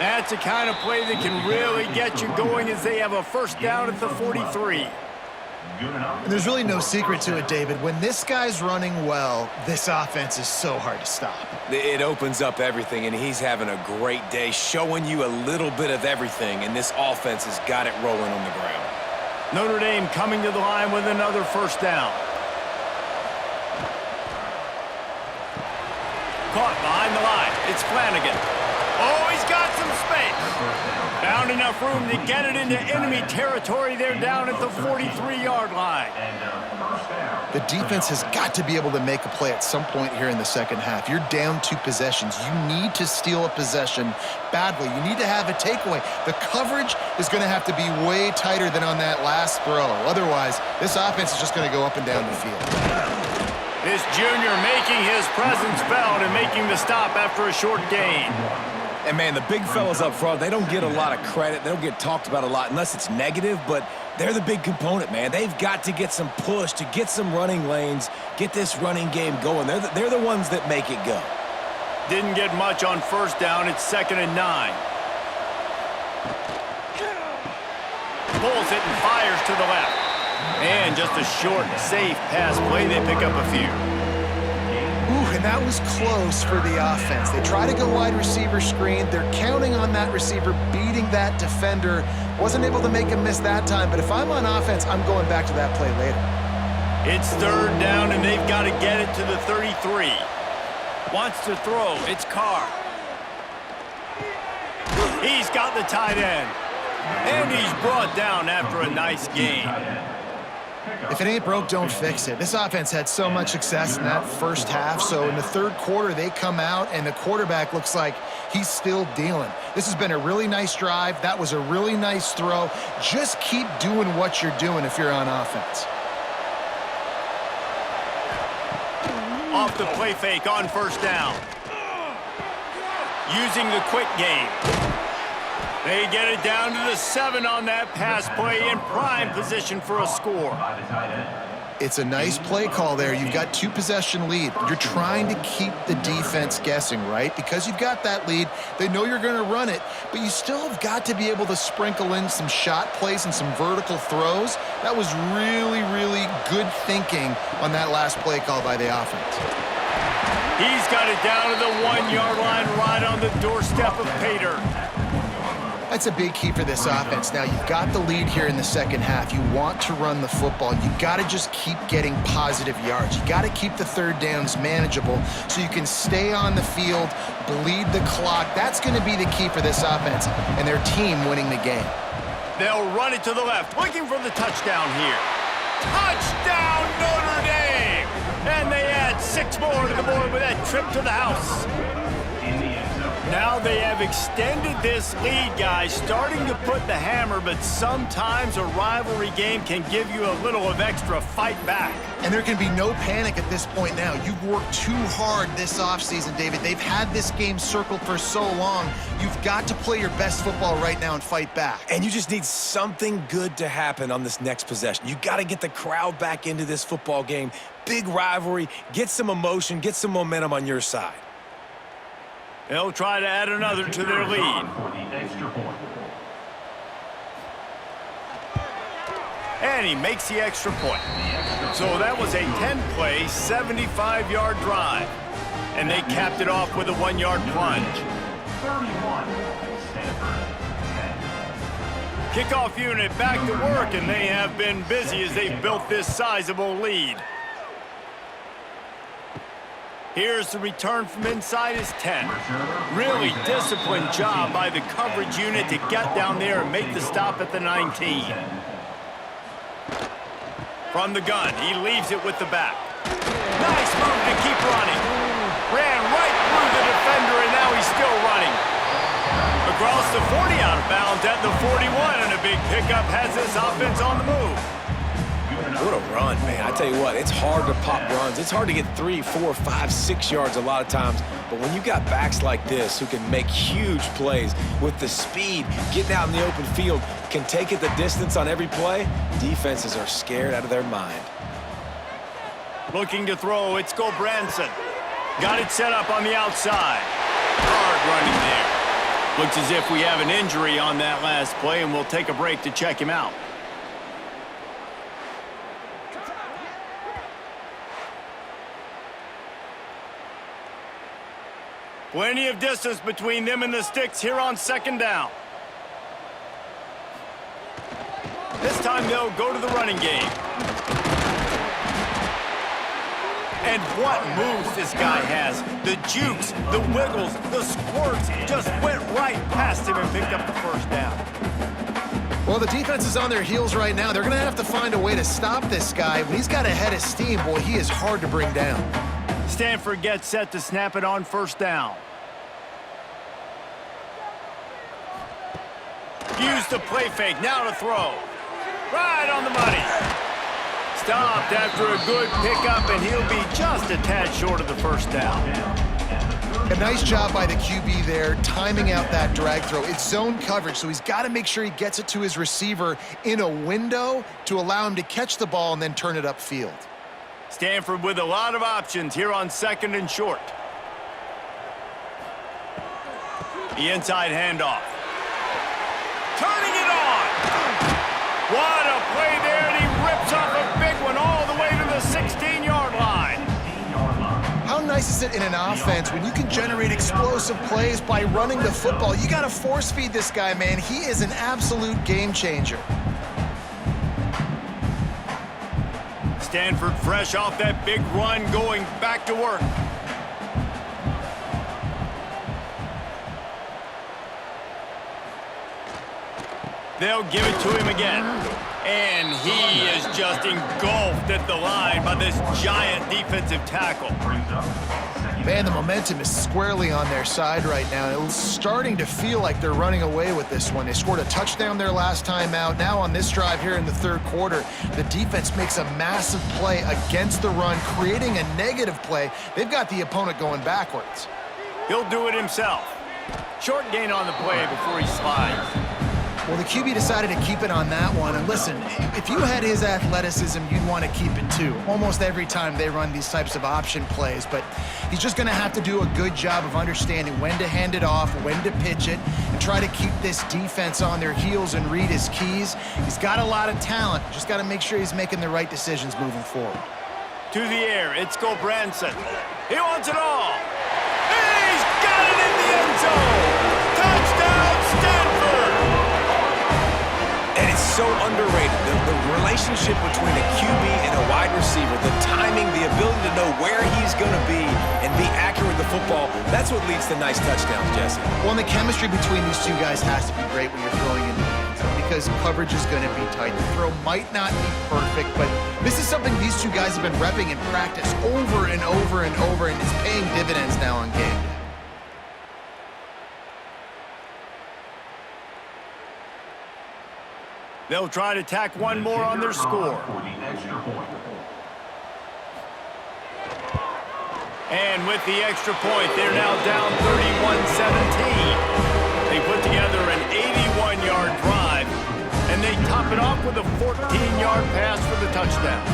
That's the kind of play that can really get you going as they have a first down at the 43. And there's really no secret to it, David. When this guy's running well, this offense is so hard to stop. It opens up everything, and he's having a great day, showing you a little bit of everything, and this offense has got it rolling on the ground. Notre Dame coming to the line with another first down. Caught behind the line. It's Flanagan. Oh, he's got some space. Found enough room to get it into enemy territory. They're down at the 43-yard line. The defense has got to be able to make a play at some point here in the second half. You're down 2 possessions. You need to steal a possession badly. You need to have a takeaway. The coverage is going to have to be way tighter than on that last throw. Otherwise, this offense is just going to go up and down the field. This junior making his presence felt and making the stop after a short gain. And, man, the big fellas up front, they don't get a lot of credit. They don't get talked about a lot unless it's negative, but they're the big component, man. They've got to get some push, to get some running lanes, get this running game going. They're the ones that make it go. Didn't get much on first down. It's 2nd and 9. Pulls it and fires to the left. And just a short, safe pass play. They pick up a few. Ooh, and that was close for the offense. They try to go wide receiver screen. They're counting on that receiver beating that defender. Wasn't able to make him miss that time, but if I'm on offense, I'm going back to that play later. It's 3rd down, and they've got to get it to the 33. Wants to throw. It's Carr. He's got the tight end. And he's brought down after a nice game. If it ain't broke, don't fix it. This offense had so much success in that first half, so in the third quarter, they come out, and the quarterback looks like he's still dealing. This has been a really nice drive. That was a really nice throw. Just keep doing what you're doing if you're on offense. Off the play fake on first down. Using the quick game. They get it down to the 7 on that pass play in prime position for a score. It's a nice play call there. You've got 2-possession lead. You're trying to keep the defense guessing, right? Because you've got that lead, they know you're going to run it, but you still have got to be able to sprinkle in some shot plays and some vertical throws. That was really, really good thinking on that last play call by the offense. He's got it down to the 1-yard line right on the doorstep of Pater. That's a big key for this offense. Now, you've got the lead here in the second half. You want to run the football. You've got to just keep getting positive yards. You got to keep the third downs manageable so you can stay on the field, bleed the clock. That's going to be the key for this offense and their team winning the game. They'll run it to the left, looking for the touchdown here. Touchdown, Notre Dame! And they add 6 more to the board with that trip to the house. Now they have extended this lead, guys, starting to put the hammer, but sometimes a rivalry game can give you a little of extra fight back. And there can be no panic at this point now. You've worked too hard this offseason, David. They've had this game circled for so long. You've got to play your best football right now and fight back. And you just need something good to happen on this next possession. You got to get the crowd back into this football game. Big rivalry, get some emotion, get some momentum on your side. They'll try to add another to their lead. And he makes the extra point. So that was a 10-play, 75-yard drive. And they capped it off with a 1-yard plunge. Kickoff unit back to work, and they have been busy as they've built this sizable lead. Here's the return from inside his 10. Really disciplined job by the coverage unit to get down there and make the stop at the 19. From the gun, he leaves it with the back. Nice move to keep running. Ran right through the defender, and now he's still running. Across the 40, out of bounds at the 41, and a big pickup has this offense on the move. What a run, man. I tell you what, it's hard to pop runs. It's hard to get 3, 4, 5, 6 yards a lot of times. But when you got backs like this who can make huge plays with the speed, getting out in the open field, can take it the distance on every play, defenses are scared out of their mind. Looking to throw, it's Gulbranson. Got it set up on the outside. Hard running there. Looks as if we have an injury on that last play, and we'll take a break to check him out. Plenty of distance between them and the sticks here on second down. This time they'll go to the running game. And what moves this guy has. The jukes, the wiggles, the squirts just went right past him and picked up the first down. Well, the defense is on their heels right now. They're going to have to find a way to stop this guy. When he's got a head of steam, boy, he is hard to bring down. Stanford gets set to snap it on first down. Use the play fake, now to throw. Right on the money. Stopped after a good pickup, and he'll be just a tad short of the first down. A nice job by the QB there, timing out that drag throw. It's zone coverage, so he's got to make sure he gets it to his receiver in a window to allow him to catch the ball and then turn it upfield. Stanford with a lot of options here on 2nd and short. The inside handoff. Turning it on. What a play there, and he rips off a big one all the way to the 16-yard line. How nice is it in an offense when you can generate explosive plays by running the football? You got to force feed this guy, man. He is an absolute game changer. Stanford fresh off that big run, going back to work. They'll give it to him again. And he is just engulfed at the line by this giant defensive tackle. Man, the momentum is squarely on their side right now. It's starting to feel like they're running away with this one. They scored a touchdown their last time out. Now on this drive here in the 3rd quarter, the defense makes a massive play against the run, creating a negative play. They've got the opponent going backwards. He'll do it himself. Short gain on the play before he slides. Well, the QB decided to keep it on that one. And listen, if you had his athleticism, you'd want to keep it too. Almost every time they run these types of option plays. But he's just going to have to do a good job of understanding when to hand it off, when to pitch it, and try to keep this defense on their heels and read his keys. He's got a lot of talent. Just got to make sure he's making the right decisions moving forward. To the air, it's Branson. He wants it all. He's got it in the end zone. Touchdown, Stanford. And it's so underrated, the relationship between a QB and a wide receiver, the timing, the ability to know where he's going to be and be accurate with the football, that's what leads to nice touchdowns, Jesse. Well, and the chemistry between these two guys has to be great when you're throwing into the end zone because coverage is going to be tight. The throw might not be perfect, but this is something these two guys have been repping in practice over and over and over, and it's paying dividends now on game day. They'll try to tack one more on their score. And with the extra point, they're now down 31-17. They put together an 81-yard drive, and they top it off with a 14-yard pass for the touchdown.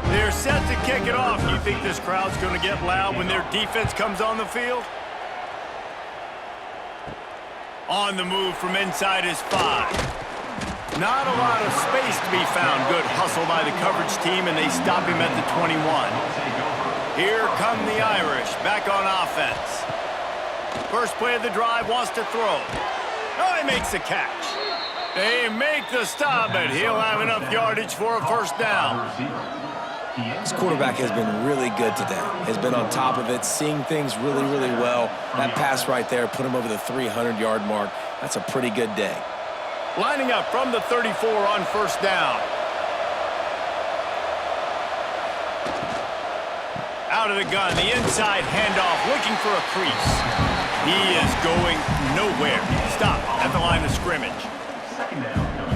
They're set to kick it off. You think this crowd's going to get loud when their defense comes on the field? On the move from inside his 5. Not a lot of space to be found. Good hustle by the coverage team, and they stop him at the 21. Here come the Irish, back on offense. First play of the drive, wants to throw. Oh, he makes the catch. They make the stop, but he'll have enough yardage for a first down. This quarterback has been really good today. Has been on top of it, seeing things really, really well. That pass right there put him over the 300-yard mark. That's a pretty good day. Lining up from the 34 on first down. Out of the gun, the inside handoff, looking for a crease. He is going nowhere. Stop at the line of scrimmage.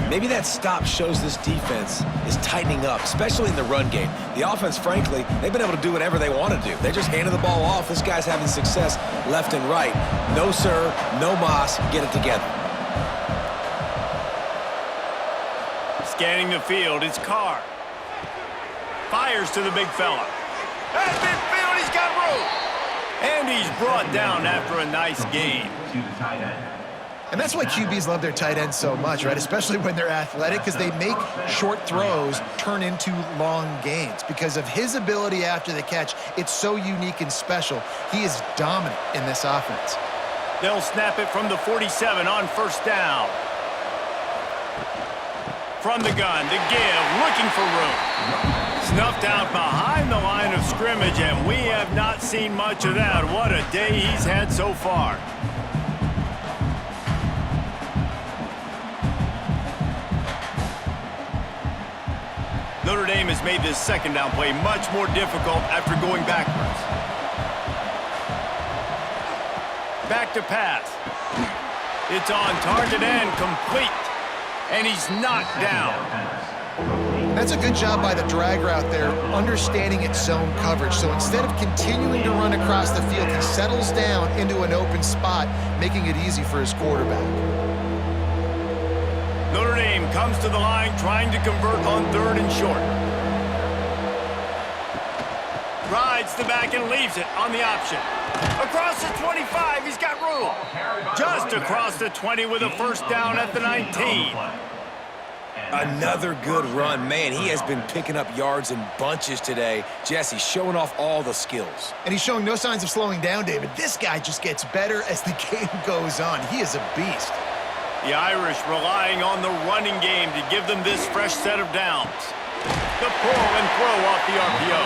Maybe that stop shows this defense is tightening up, especially in the run game. The offense, frankly, they've been able to do whatever they want to do. They're just handing the ball off. This guy's having success left and right. No, sir, no mas, get it together. Scanning the field, it's Carr. Fires to the big fella. At midfield, he's got room. And he's brought down after a nice gain. And that's why QBs love their tight ends so much, right? Especially when they're athletic, because they make short throws turn into long gains. Because of his ability after the catch, it's so unique and special. He is dominant in this offense. They'll snap it from the 47 on first down. From the gun, the give, looking for room. Snuffed out behind the line of scrimmage, and we have not seen much of that. What a day he's had so far. Notre Dame has made this second down play much more difficult after going backwards. Back to pass. It's on target and complete. And he's knocked down. That's a good job by the drag route there, understanding its zone coverage. So instead of continuing to run across the field, he settles down into an open spot, making it easy for his quarterback. Notre Dame comes to the line trying to convert on 3rd and short. Rides the back and leaves it on the option. Across the 25, he's got room. Just across the 20 with a first down at the 19. Another good run. Man, he has been picking up yards in bunches today. Jesse showing off all the skills. And he's showing no signs of slowing down, David. This guy just gets better as the game goes on. He is a beast. The Irish relying on the running game to give them this fresh set of downs. The pull and throw off the RPO.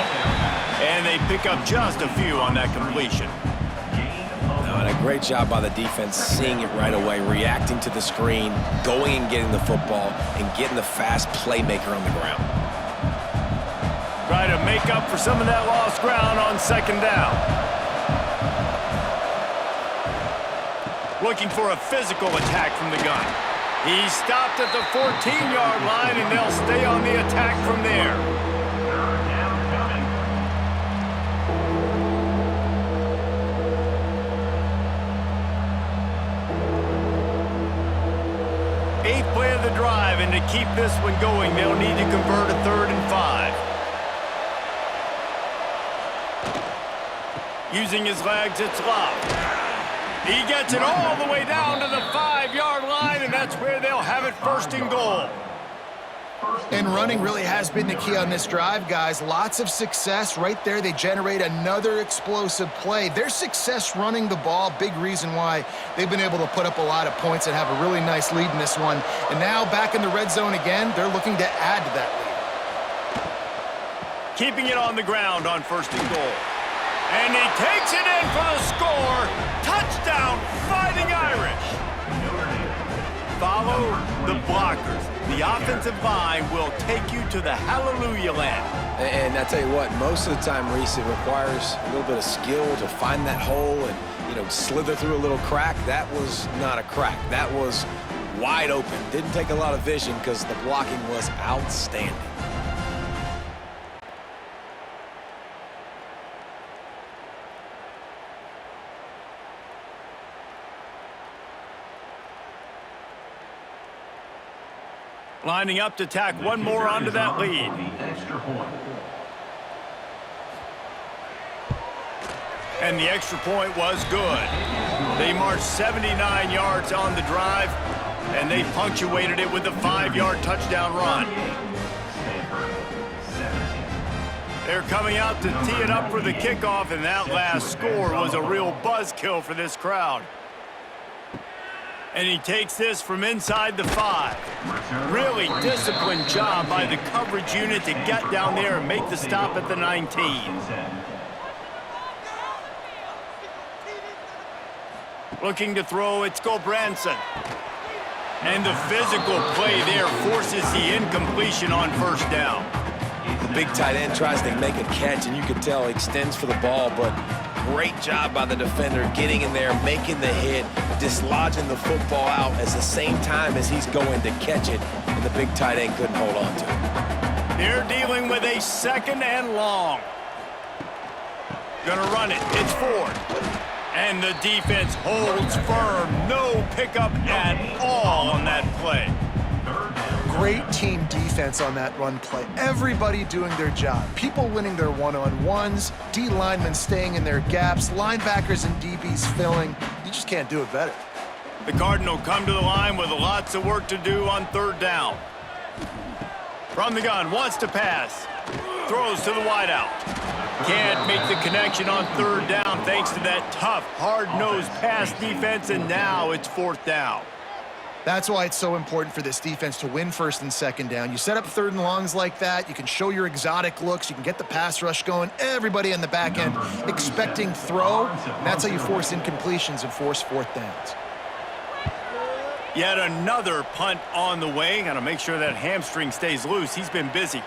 And they pick up just a few on that completion. And a great job by the defense seeing it right away, reacting to the screen, going and getting the football, and getting the fast playmaker on the ground. Try to make up for some of that lost ground on 2nd down. Looking for a physical attack from the gun. He stopped at the 14-yard line, and they'll stay on the attack from there. 8th play of the drive, and to keep this one going, they'll need to convert a 3rd and 5. Using his legs, it's Love. He gets it all the way down to the 5-yard line, and that's where they'll have it 1st and goal. And running really has been the key on this drive, guys. Lots of success right there. They generate another explosive play. Their success running the ball, big reason why they've been able to put up a lot of points and have a really nice lead in this one. And now back in the red zone again, they're looking to add to that lead. Keeping it on the ground on 1st and goal. And he takes it in for the score. Touchdown, Fighting Irish. Follow the blockers. The offensive line will take you to the hallelujah land. And I tell you what, most of the time, Reese, it requires a little bit of skill to find that hole and, slither through a little crack. That was not a crack. That was wide open. Didn't take a lot of vision because the blocking was outstanding. Lining up to tack one more onto that lead. And the extra point was good. They marched 79 yards on the drive, and they punctuated it with a 5-yard touchdown run. They're coming out to tee it up for the kickoff, and that last score was a real buzzkill for this crowd. And he takes this from inside the 5. Really disciplined job by the coverage unit to get down there and make the stop at the 19. Looking to throw, it's Gulbranson. And the physical play there forces the incompletion on 1st down. The big tight end tries to make a catch, and you can tell he extends for the ball, but great job by the defender getting in there, making the hit, dislodging the football out at the same time as he's going to catch it, and the big tight end couldn't hold on to it. They're dealing with a 2nd and long. Gonna run it. It's Ford. And the defense holds firm. No pickup at all on that play. Great team defense on that run play. Everybody doing their job. People winning their one-on-ones, D linemen staying in their gaps, linebackers and DBs filling. You just can't do it better. The Cardinal come to the line with lots of work to do on 3rd down. From the gun, wants to pass. Throws to the wideout. Can't make the connection on 3rd down thanks to that tough, hard-nosed pass defense, and now it's 4th down. That's why it's so important for this defense to win 1st and 2nd down. You set up 3rd and longs like that, you can show your exotic looks, you can get the pass rush going, everybody on the back end expecting throw, and that's how you force incompletions and force 4th downs. Yet another punt on the way. Got to make sure that hamstring stays loose. He's been busy.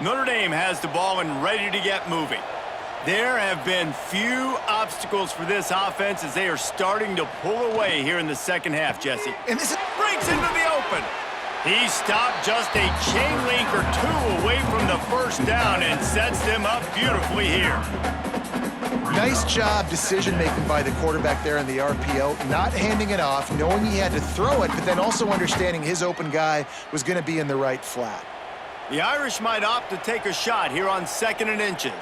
Notre Dame has the ball and ready to get moving. There have been few obstacles for this offense as they are starting to pull away here in the 2nd half, Jesse. And this breaks into the open. He stopped just a chain link or two away from the first down and sets them up beautifully here. Nice job decision-making by the quarterback there in the RPO, not handing it off, knowing he had to throw it, but then also understanding his open guy was going to be in the right flat. The Irish might opt to take a shot here on 2nd and inches.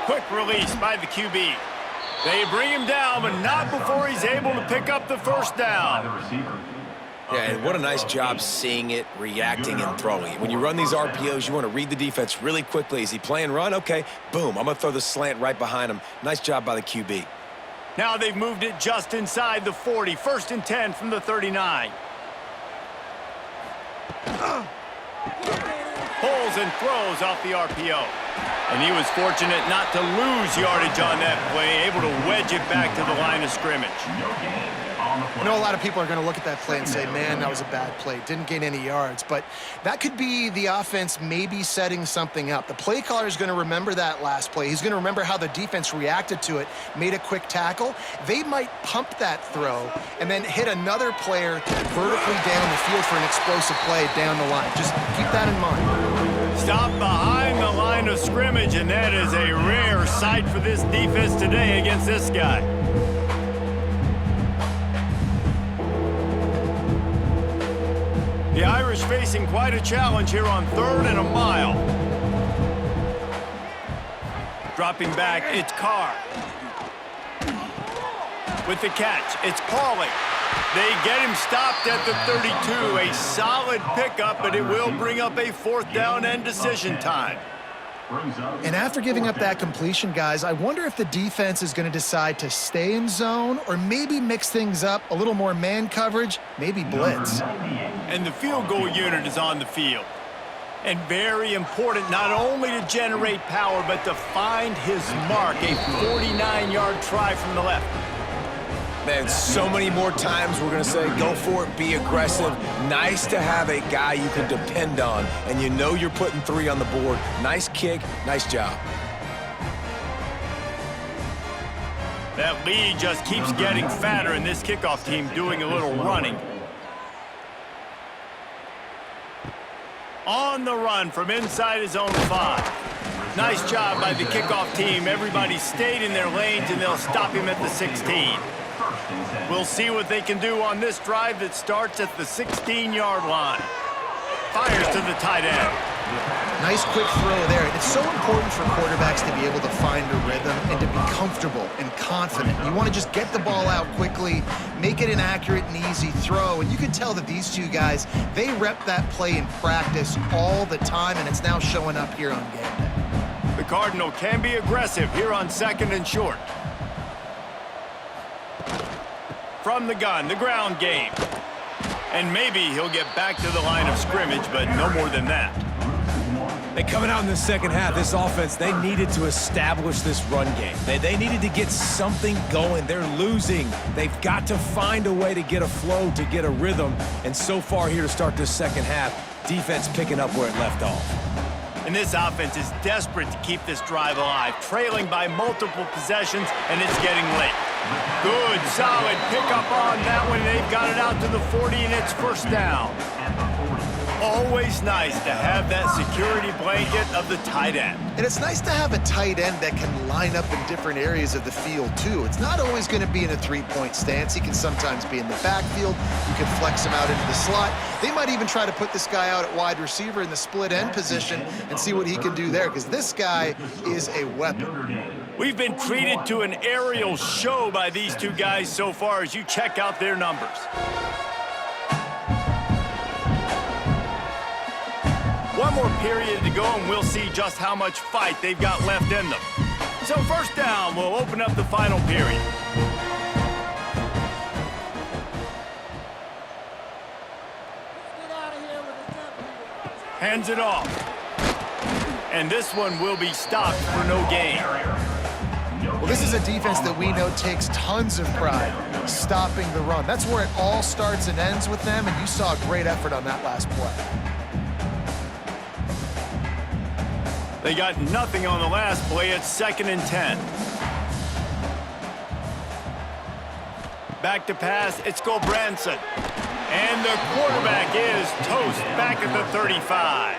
Quick release by the QB. They bring him down, but not before he's able to pick up the first down. Yeah, and what a nice job seeing it, reacting, and throwing it. When you run these RPOs, you want to read the defense really quickly. Is he playing run? Okay, boom, I'm going to throw the slant right behind him. Nice job by the QB. Now they've moved it just inside the 40. 1st and 10 from the 39. Pulls and throws off the RPO. And he was fortunate not to lose yardage on that play, able to wedge it back to the line of scrimmage. I know a lot of people are going to look at that play and say, man, that was a bad play. Didn't gain any yards. But that could be the offense maybe setting something up. The play caller is going to remember that last play. He's going to remember how the defense reacted to it, made a quick tackle. They might pump that throw and then hit another player vertically down the field for an explosive play down the line. Just keep that in mind. Stop behind the line of scrimmage, and that is a rare sight for this defense today against this guy. The Irish facing quite a challenge here on 3rd and a mile. Dropping back, it's Carr. With the catch, it's Pauling. They get him stopped at the 32. A solid pickup, but it will bring up a 4th down and decision time. And after giving up that completion, guys, I wonder if the defense is going to decide to stay in zone or maybe mix things up, a little more man coverage, maybe blitz. And the field goal unit is on the field. And very important not only to generate power, but to find his mark. A 49-yard try from the left. Man, so many more times we're going to say, go for it, be aggressive. Nice to have a guy you can depend on, and you know you're putting 3 on the board. Nice kick, nice job. That lead just keeps getting fatter, and this kickoff team doing a little running. On the run from inside his own 5. Nice job by the kickoff team. Everybody stayed in their lanes, and they'll stop him at the 16. We'll see what they can do on this drive that starts at the 16-yard line. Fires to the tight end. Nice quick throw there. It's so important for quarterbacks to be able to find a rhythm and to be comfortable and confident. You want to just get the ball out quickly, make it an accurate and easy throw. And you can tell that these two guys, they rep that play in practice all the time, and it's now showing up here on game day. The Cardinal can be aggressive here on 2nd and short. From the gun, the ground game. And maybe he'll get back to the line of scrimmage, but no more than that. They coming out in the second half, this offense, they needed to establish this run game. They needed to get something going. They're losing. They've got to find a way to get a flow, to get a rhythm. And so far here to start this second half, defense picking up where it left off. And this offense is desperate to keep this drive alive, trailing by multiple possessions, and it's getting late. Good, solid pickup on that one. They've got it out to the 40, and it's 1st down. Always nice to have that security blanket of the tight end. And it's nice to have a tight end that can line up in different areas of the field, too. It's not always going to be in a 3-point stance. He can sometimes be in the backfield. You can flex him out into the slot. They might even try to put this guy out at wide receiver in the split end position and see what he can do there, because this guy is a weapon. We've been treated to an aerial show by these two guys so far as you check out their numbers. One more period to go, and we'll see just how much fight they've got left in them. So 1st down will open up the final period. Hands it off. And this one will be stopped for no gain. Well, this is a defense that we know takes tons of pride stopping the run. That's where it all starts and ends with them, and you saw a great effort on that last play. They got nothing on the last play. It's 2nd and 10. Back to pass, it's Gulbranson. And the quarterback is toast back at the 35.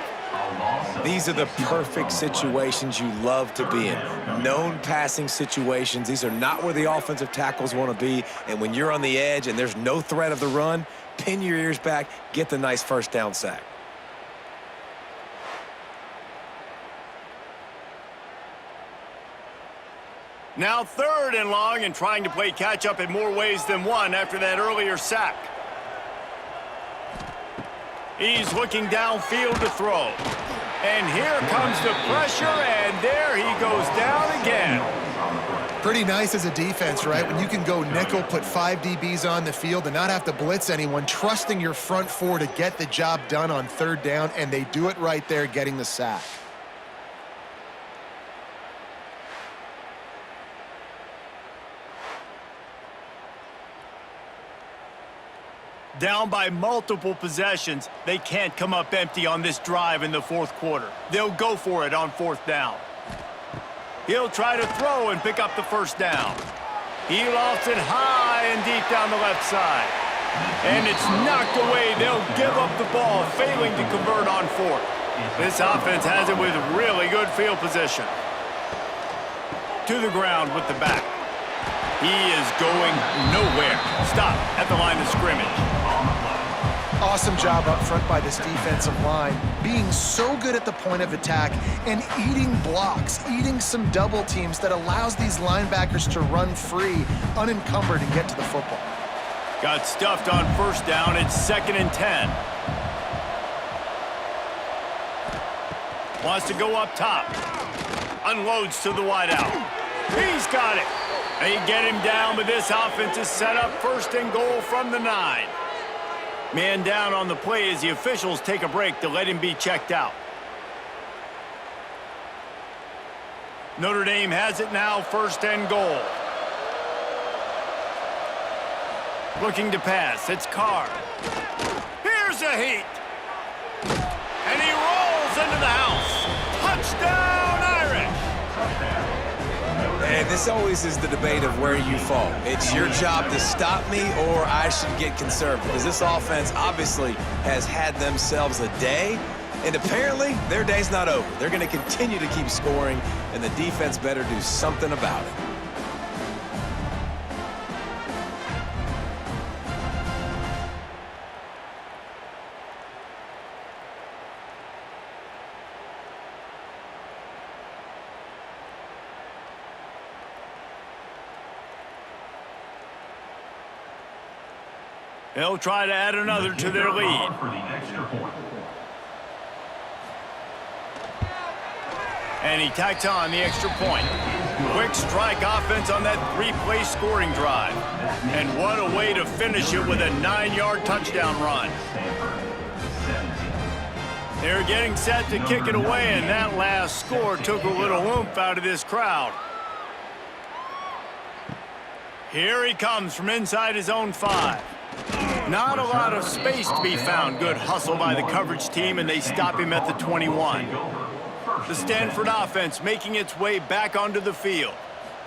These are the perfect situations you love to be in. Known passing situations. These are not where the offensive tackles want to be. And when you're on the edge and there's no threat of the run, pin your ears back, get the nice first down sack. Now 3rd and long, and trying to play catch-up in more ways than one after that earlier sack. He's looking downfield to throw. And here comes the pressure, and there he goes down again. Pretty nice as a defense, right? When you can go nickel, put 5 DBs on the field and not have to blitz anyone, trusting your front 4 to get the job done on 3rd down, and they do it right there, getting the sack. Down by multiple possessions, they can't come up empty on this drive in the 4th quarter. They'll go for it on 4th down. He'll try to throw and pick up the 1st down. He lofts it high and deep down the left side. And it's knocked away. They'll give up the ball, failing to convert on 4th. This offense has it with really good field position. To the ground with the back. He is going nowhere. Stop at the line of scrimmage. Awesome job up front by this defensive line, being so good at the point of attack and eating blocks, eating some double teams that allows these linebackers to run free, unencumbered, and get to the football. Got stuffed on 1st down. It's 2nd and 10. Wants to go up top. Unloads to the wideout. He's got it. They get him down, but this offense is set up 1st and goal from the 9. Man down on the play as the officials take a break to let him be checked out. Notre Dame has it now, 1st and goal. Looking to pass, it's Carr. Here's a heat. And he rolls into the house. Touchdown, Irish! And this always is the debate of where you fall. It's your job to stop me or I should get conservative, because this offense obviously has had themselves a day, and apparently their day's not over. They're going to continue to keep scoring, and the defense better do something about it. They'll try to add another to their lead. And he tacks on the extra point. Quick strike offense on that 3-play scoring drive. And what a way to finish it with a 9-yard touchdown run. They're getting set to kick it away, and that last score took a little oomph out of this crowd. Here he comes from inside his own 5. Not a lot of space to be found. Good hustle by the coverage team, and they stop him at the 21. The Stanford offense making its way back onto the field.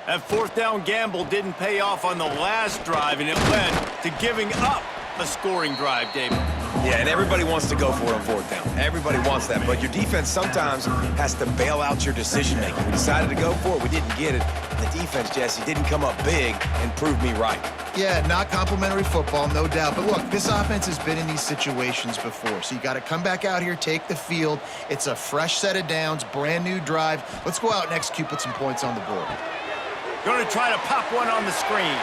That 4th down gamble didn't pay off on the last drive, and it led to giving up a scoring drive, David. Yeah, and everybody wants to go for it on 4th down. Everybody wants that, but your defense sometimes has to bail out your decision-making. We decided to go for it. We didn't get it. The defense, Jesse, didn't come up big and prove me right. Yeah, not complimentary football, no doubt. But look, this offense has been in these situations before, so you got to come back out here, take the field. It's a fresh set of downs, brand new drive. Let's go out and execute, put some points on the board. Going to try to pop one on the screen.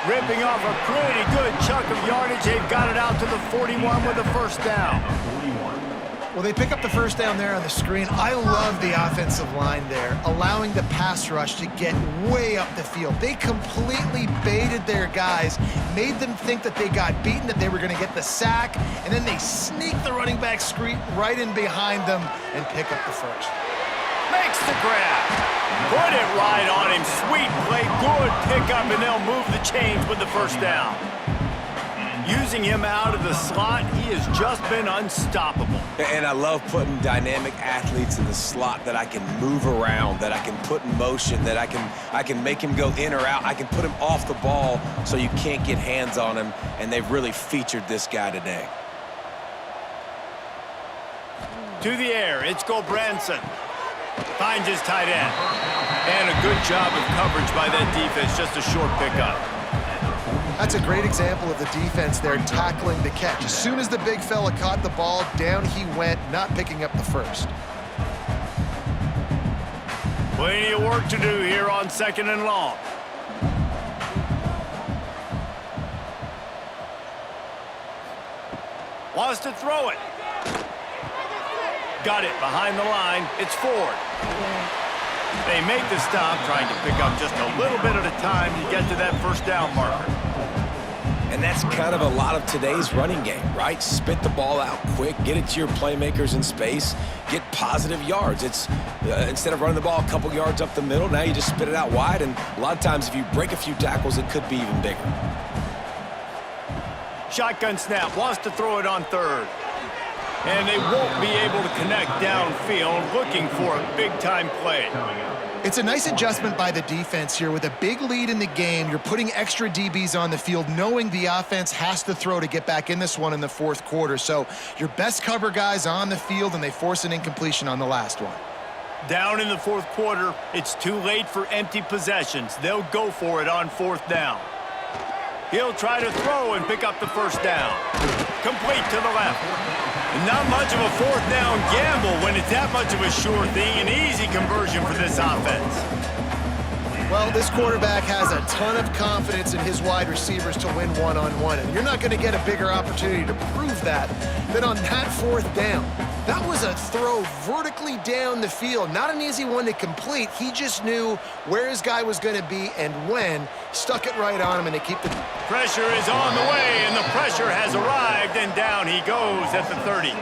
Ripping off a pretty good chunk of yardage. They've got it out to the 41 with a 1st down. Well, they pick up the 1st down there on the screen. I love the offensive line there, allowing the pass rush to get way up the field. They completely baited their guys, made them think that they got beaten, that they were going to get the sack, and then they sneak the running back screen right in behind them and pick up the 1st. Makes the grab. Put it right on him. Sweet play. Good pickup, and they'll move the chains with the 1st down. Using him out of the slot, he has just been unstoppable. And I love putting dynamic athletes in the slot that I can move around, that I can put in motion, that I can make him go in or out. I can put him off the ball so you can't get hands on him, and they've really featured this guy today. To the air, it's Gulbranson. Finds his tight end. And a good job of coverage by that defense, just a short pickup. That's a great example of the defense there tackling the catch. As soon as the big fella caught the ball, down he went, not picking up the first. Plenty of work to do here on 2nd and long. Wants to throw it. Got it behind the line. It's Ford. They make the stop, trying to pick up just a little bit at a time to get to that first down marker. And that's kind of a lot of today's running game, right? Spit the ball out quick, get it to your playmakers in space, get positive yards. It's instead of running the ball a couple yards up the middle, now you just spit it out wide, and a lot of times if you break a few tackles, it could be even bigger. Shotgun snap, wants to throw it on 3rd. And they won't be able to connect downfield, looking for a big-time play. It's a nice adjustment by the defense here. With a big lead in the game, you're putting extra DBs on the field, knowing the offense has to throw to get back in this one in the 4th quarter. So your best cover guys on the field, and they force an incompletion on the last one. Down in the 4th quarter, it's too late for empty possessions. They'll go for it on 4th down. He'll try to throw and pick up the first down. Complete to the left. Not much of a 4th down gamble when it's that much of a sure thing. An easy conversion for this offense. Well, this quarterback has a ton of confidence in his wide receivers to win one-on-one, and you're not going to get a bigger opportunity to prove that than on that 4th down. That was a throw vertically down the field. Not an easy one to complete. He just knew where his guy was going to be and when. Stuck it right on him, and they keep the... Pressure is on the way, and the pressure has arrived, and down he goes at the 30.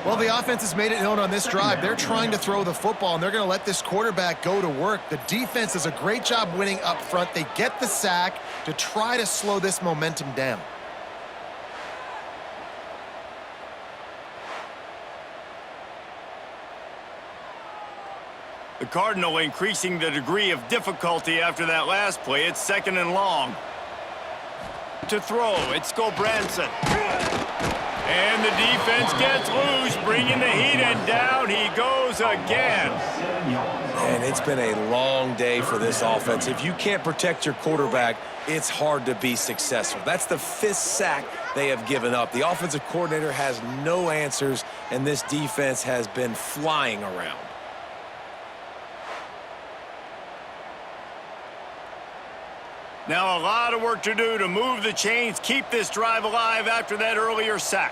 Well, the offense has made it known on this drive. They're trying to throw the football, and they're going to let this quarterback go to work. The defense does a great job winning up front. They get the sack to try to slow this momentum down. The Cardinal increasing the degree of difficulty after that last play. It's 2nd and long. To throw, it's Gulbranson. And the defense gets loose, bringing the heat, and down he goes again. And it's been a long day for this offense. If you can't protect your quarterback, it's hard to be successful. That's the 5th sack they have given up. The offensive coordinator has no answers, and this defense has been flying around. Now a lot of work to do to move the chains, keep this drive alive after that earlier sack.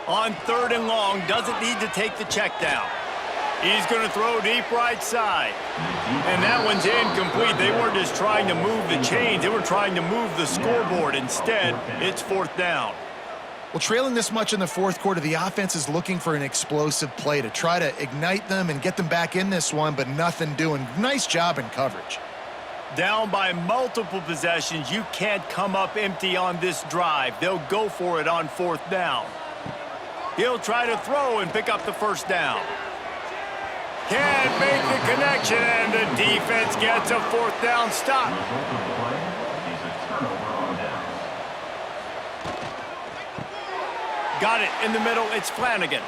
On 3rd and long, doesn't need to take the check down. He's going to throw deep right side. And that one's incomplete. They weren't just trying to move the chains, they were trying to move the scoreboard. Instead, it's 4th down. Well, trailing this much in the 4th quarter, the offense is looking for an explosive play to try to ignite them and get them back in this one, but nothing doing. Nice job in coverage. Down by multiple possessions, you can't come up empty on this drive. They'll go for it on 4th down. He'll try to throw and pick up the first down. Can't make the connection, and the defense gets a 4th down stop. Got it in the middle. It's Flanagan.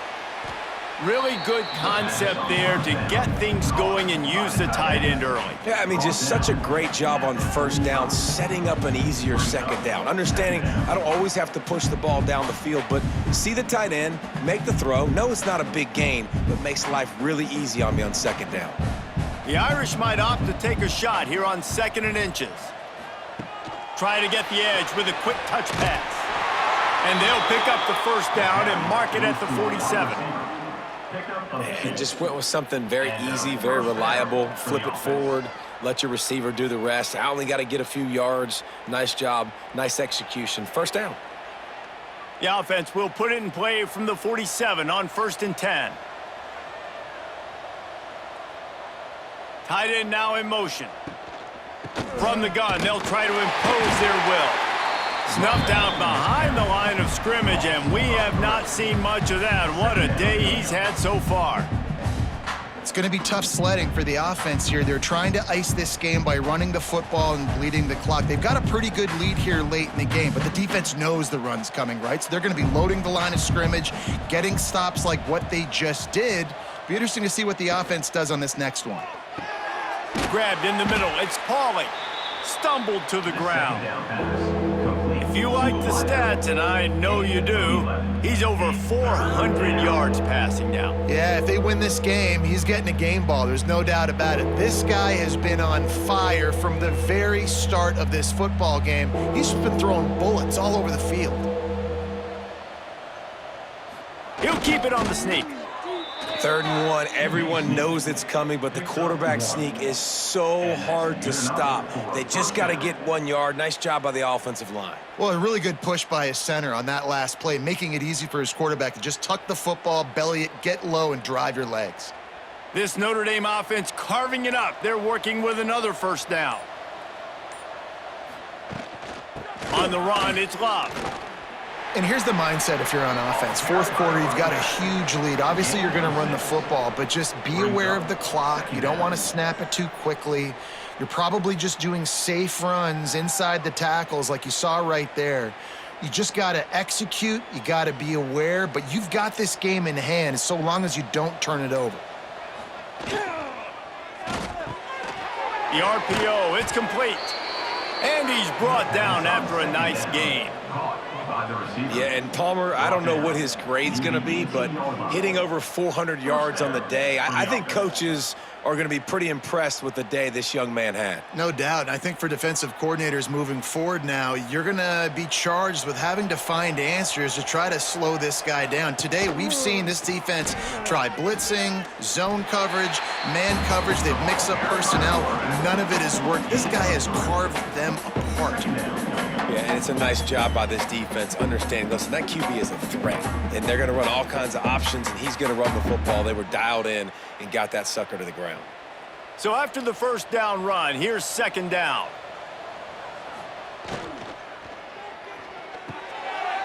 Really good concept there to get things going and use the tight end early. Yeah, I mean, just such a great job on 1st down, setting up an easier 2nd down. Understanding I don't always have to push the ball down the field, but see the tight end, make the throw. No, it's not a big gain, but makes life really easy on me on 2nd down. The Irish might opt to take a shot here on 2nd and inches. Try to get the edge with a quick touch pass. And they'll pick up the first down and mark it at the 47. And just went with something very easy, very reliable. Flip it forward, let your receiver do the rest. I only got to get a few yards. Nice job, nice execution. 1st down. The offense will put it in play from the 47 on 1st and 10. Tight end now in motion. From the gun, they'll try to impose their will. Snuffed out behind the line of scrimmage, and we have not seen much of that. What a day he's had so far. It's going to be tough sledding for the offense here. They're trying to ice this game by running the football and bleeding the clock. They've got a pretty good lead here late in the game, but the defense knows the run's coming, right? So they're going to be loading the line of scrimmage, getting stops like what they just did. Be interesting to see what the offense does on this next one. Grabbed in the middle. It's Pauly. Stumbled to the ground. If you like the stats, and I know you do, he's over 400 yards passing now. Yeah, if they win this game, he's getting a game ball. There's no doubt about it. This guy has been on fire from the very start of this football game. He's been throwing bullets all over the field. He'll keep it on the sneak. 3rd and 1, everyone knows it's coming, but the quarterback sneak is so hard to stop. They just got to get 1 yard. Nice job by the offensive line. Well, a really good push by his center on that last play, making it easy for his quarterback to just tuck the football, belly it, get low, and drive your legs. This Notre Dame offense carving it up. They're working with another first down. On the run, it's Love. And here's the mindset if you're on offense. 4th quarter, you've got a huge lead. Obviously, you're going to run the football, but just be aware of the clock. You don't want to snap it too quickly. You're probably just doing safe runs inside the tackles like you saw right there. You just got to execute. You got to be aware, but you've got this game in hand so long as you don't turn it over. The RPO, it's complete. And he's brought down after a nice game. Yeah, and Palmer, I don't know what his grade's going to be, but hitting over 400 yards on the day, I think coaches are going to be pretty impressed with the day this young man had. No doubt. And I think for defensive coordinators moving forward now, you're going to be charged with having to find answers to try to slow this guy down. Today, we've seen this defense try blitzing, zone coverage, man coverage. They've mixed up personnel. None of it has worked. This guy has carved them apart. Yeah, and it's a nice job by this defense understanding, listen, that QB is a threat, and they're going to run all kinds of options, and he's going to run the football. They were dialed in and got that sucker to the ground. So after the first down run, here's 2nd down.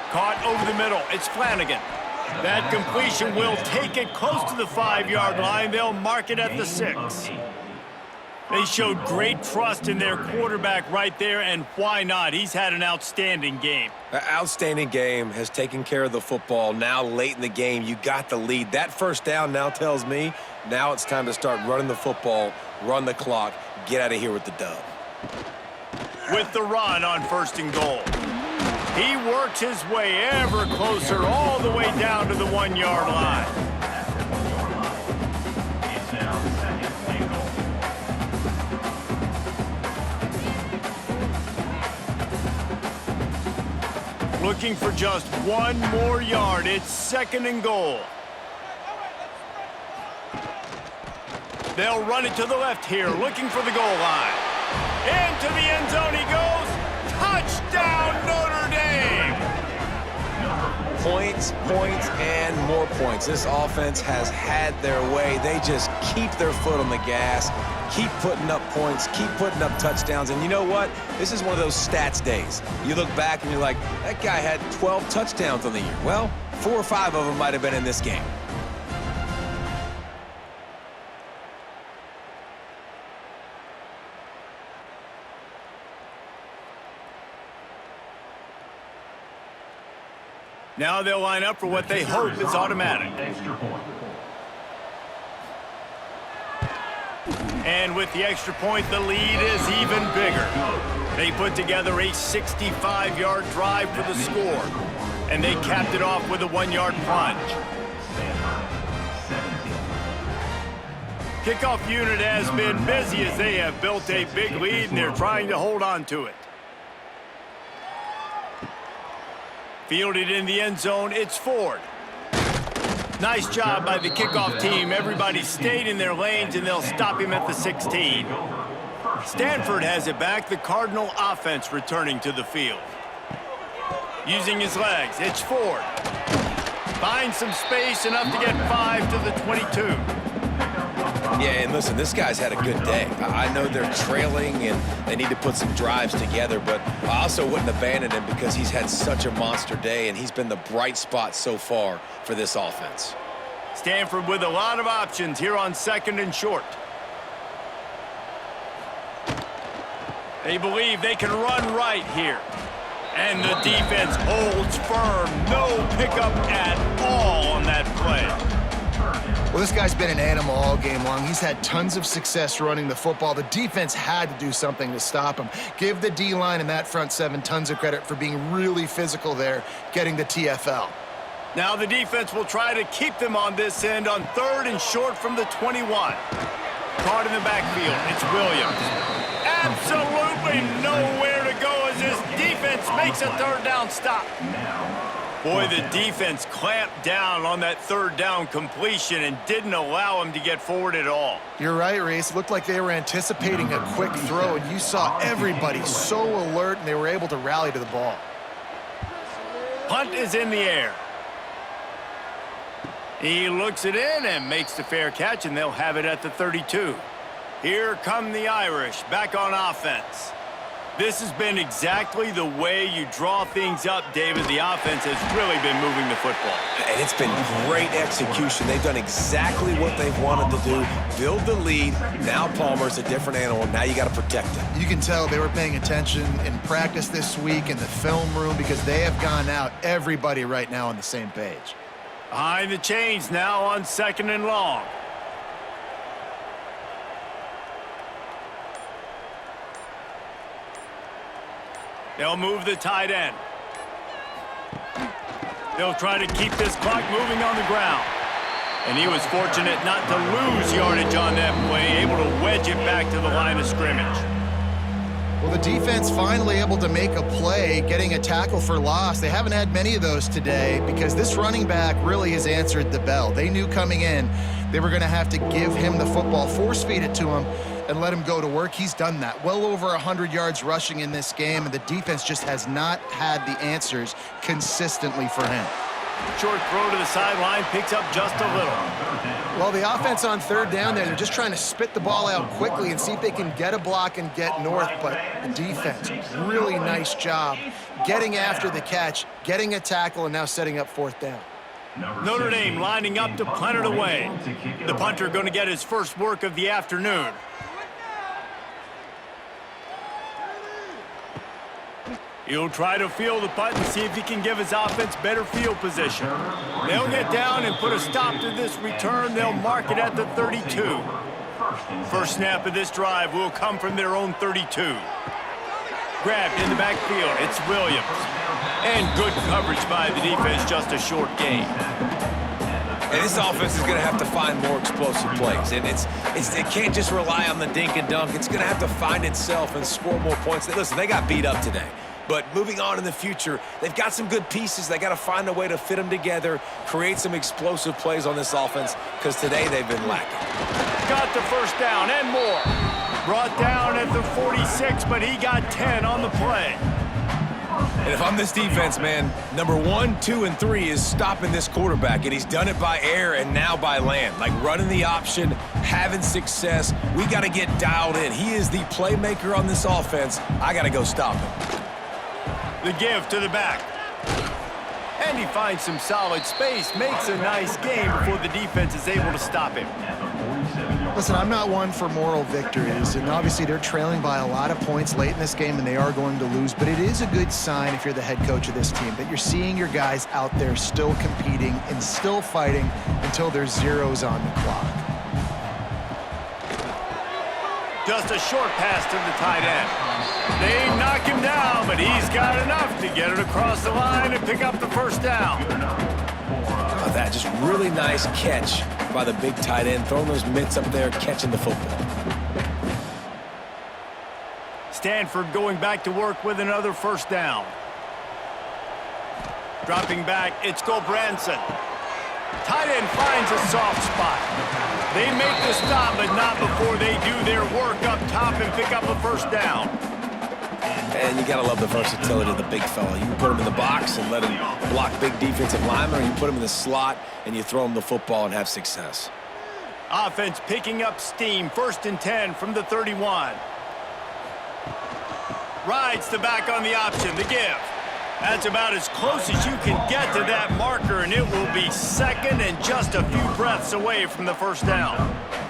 Caught over the middle. It's Flanagan. That completion will take it close to the 5-yard line. They'll mark it at the 6. They showed great trust in their quarterback right there, and why not? He's had an outstanding game. An outstanding game, has taken care of the football. Now late in the game, you got the lead. That first down now tells me now it's time to start running the football, run the clock, get out of here with the dub. With the run on 1st and goal. He works his way ever closer all the way down to the 1-yard line. Looking for just 1 more yard. It's 2nd and goal. They'll run it to the left here, looking for the goal line. Into the end zone he goes. Touchdown, Notre Dame! Points, points, and more points. This offense has had their way. They just keep their foot on the gas, keep putting up points, keep putting up touchdowns. And you know what? This is one of those stats days. You look back and you're like, that guy had 12 touchdowns on the year. Well, 4 or 5 of them might have been in this game. Now they'll line up for what they hope is automatic. And with the extra point, the lead is even bigger. They put together a 65-yard drive for the score, and they capped it off with a 1-yard plunge. Kickoff unit has been busy as they have built a big lead, and they're trying to hold on to it. Fielded in the end zone, it's Ford. Nice job by the kickoff team. Everybody stayed in their lanes, and they'll stop him at the 16. Stanford has it back. The Cardinal offense returning to the field. Using his legs, it's Ford. Finds some space, enough to get 5 to the 22. Yeah, and listen, this guy's had a good day. I know they're trailing and they need to put some drives together, but I also wouldn't abandon him because he's had such a monster day and he's been the bright spot so far for this offense. Stanford with a lot of options here on 2nd and short. They believe they can run right here. And the defense holds firm. No pickup at all on that play. Well, this guy's been an animal all game long. He's had tons of success running the football. The defense had to do something to stop him. Give the D-line and that front seven tons of credit for being really physical there, getting the TFL. Now the defense will try to keep them on this end on 3rd and short from the 21. Caught in the backfield. It's Williams. Absolutely nowhere to go as this defense makes a 3rd down stop. Boy, the defense clamped down on that 3rd down completion and didn't allow him to get forward at all. You're right, Reese. It looked like they were anticipating a quick throw, and you saw everybody so alert, and they were able to rally to the ball. Punt is in the air. He looks it in and makes the fair catch, and they'll have it at the 32. Here come the Irish back on offense. This has been exactly the way you draw things up, David. The offense has really been moving the football. And it's been great execution. They've done exactly what they've wanted to do. Build the lead. Now Palmer's a different animal. Now you got to protect him. You can tell they were paying attention in practice this week in the film room because they have gone out, everybody right now on the same page. Behind the chains now on 2nd and long. They'll move the tight end. They'll try to keep this clock moving on the ground. And he was fortunate not to lose yardage on that play, able to wedge it back to the line of scrimmage. Well, the defense finally able to make a play, getting a tackle for loss. They haven't had many of those today because this running back really has answered the bell. They knew coming in they were going to have to give him the football, force-feed it to him, and let him go to work. He's done that. Well over 100 yards rushing in this game, and the defense just has not had the answers consistently for him. Short throw to the sideline, picks up just a little. Well, the offense on 3rd down there, they're just trying to spit the ball out quickly and see if they can get a block and get north, but the defense, really nice job getting after the catch, getting a tackle, and now setting up 4th down. Notre Dame lining up to punt it away. The punter going to get his first work of the afternoon. He'll try to field the punt and see if he can give his offense better field position. They'll get down and put a stop to this return. They'll mark it at the 32. First snap of this drive will come from their own 32. Grabbed in the backfield. It's Williams. And good coverage by the defense, just a short gain. And this offense is going to have to find more explosive plays. And it can't just rely on the dink and dunk. It's going to have to find itself and score more points. Listen, they got beat up today. But moving on in the future, they've got some good pieces. They got to find a way to fit them together, create some explosive plays on this offense, because today they've been lacking. Got the first down and more. Brought down at the 46, but he got 10 on the play. And if I'm this defense, man, number 1, 2, and 3 is stopping this quarterback, and he's done it by air and now by land. Like running the option, having success. We got to get dialed in. He is the playmaker on this offense. I got to go stop him. The give to the back. And he finds some solid space, makes a nice game before the defense is able to stop him. Listen, I'm not one for moral victories, and obviously they're trailing by a lot of points late in this game, and they are going to lose, but it is a good sign if you're the head coach of this team that you're seeing your guys out there still competing and still fighting until there's zeros on the clock. Just a short pass to the tight end. They knock him down, but he's got enough to get it across the line and pick up the first down. How about that? Just really nice catch by the big tight end, throwing those mitts up there, catching the football. Stanford going back to work with another first down. Dropping back, it's Gulbranson. Tight end finds a soft spot. They make the stop, but not before they do their work up top and pick up a first down. And you got to love the versatility of the big fella. You can put him in the box and let him block big defensive linemen, or you put him in the slot and you throw him the football and have success. Offense picking up steam. 1st and 10 from the 31. Rides the back on the option. The give. That's about as close as you can get to that marker, and it will be 2nd and just a few breaths away from the 1st down.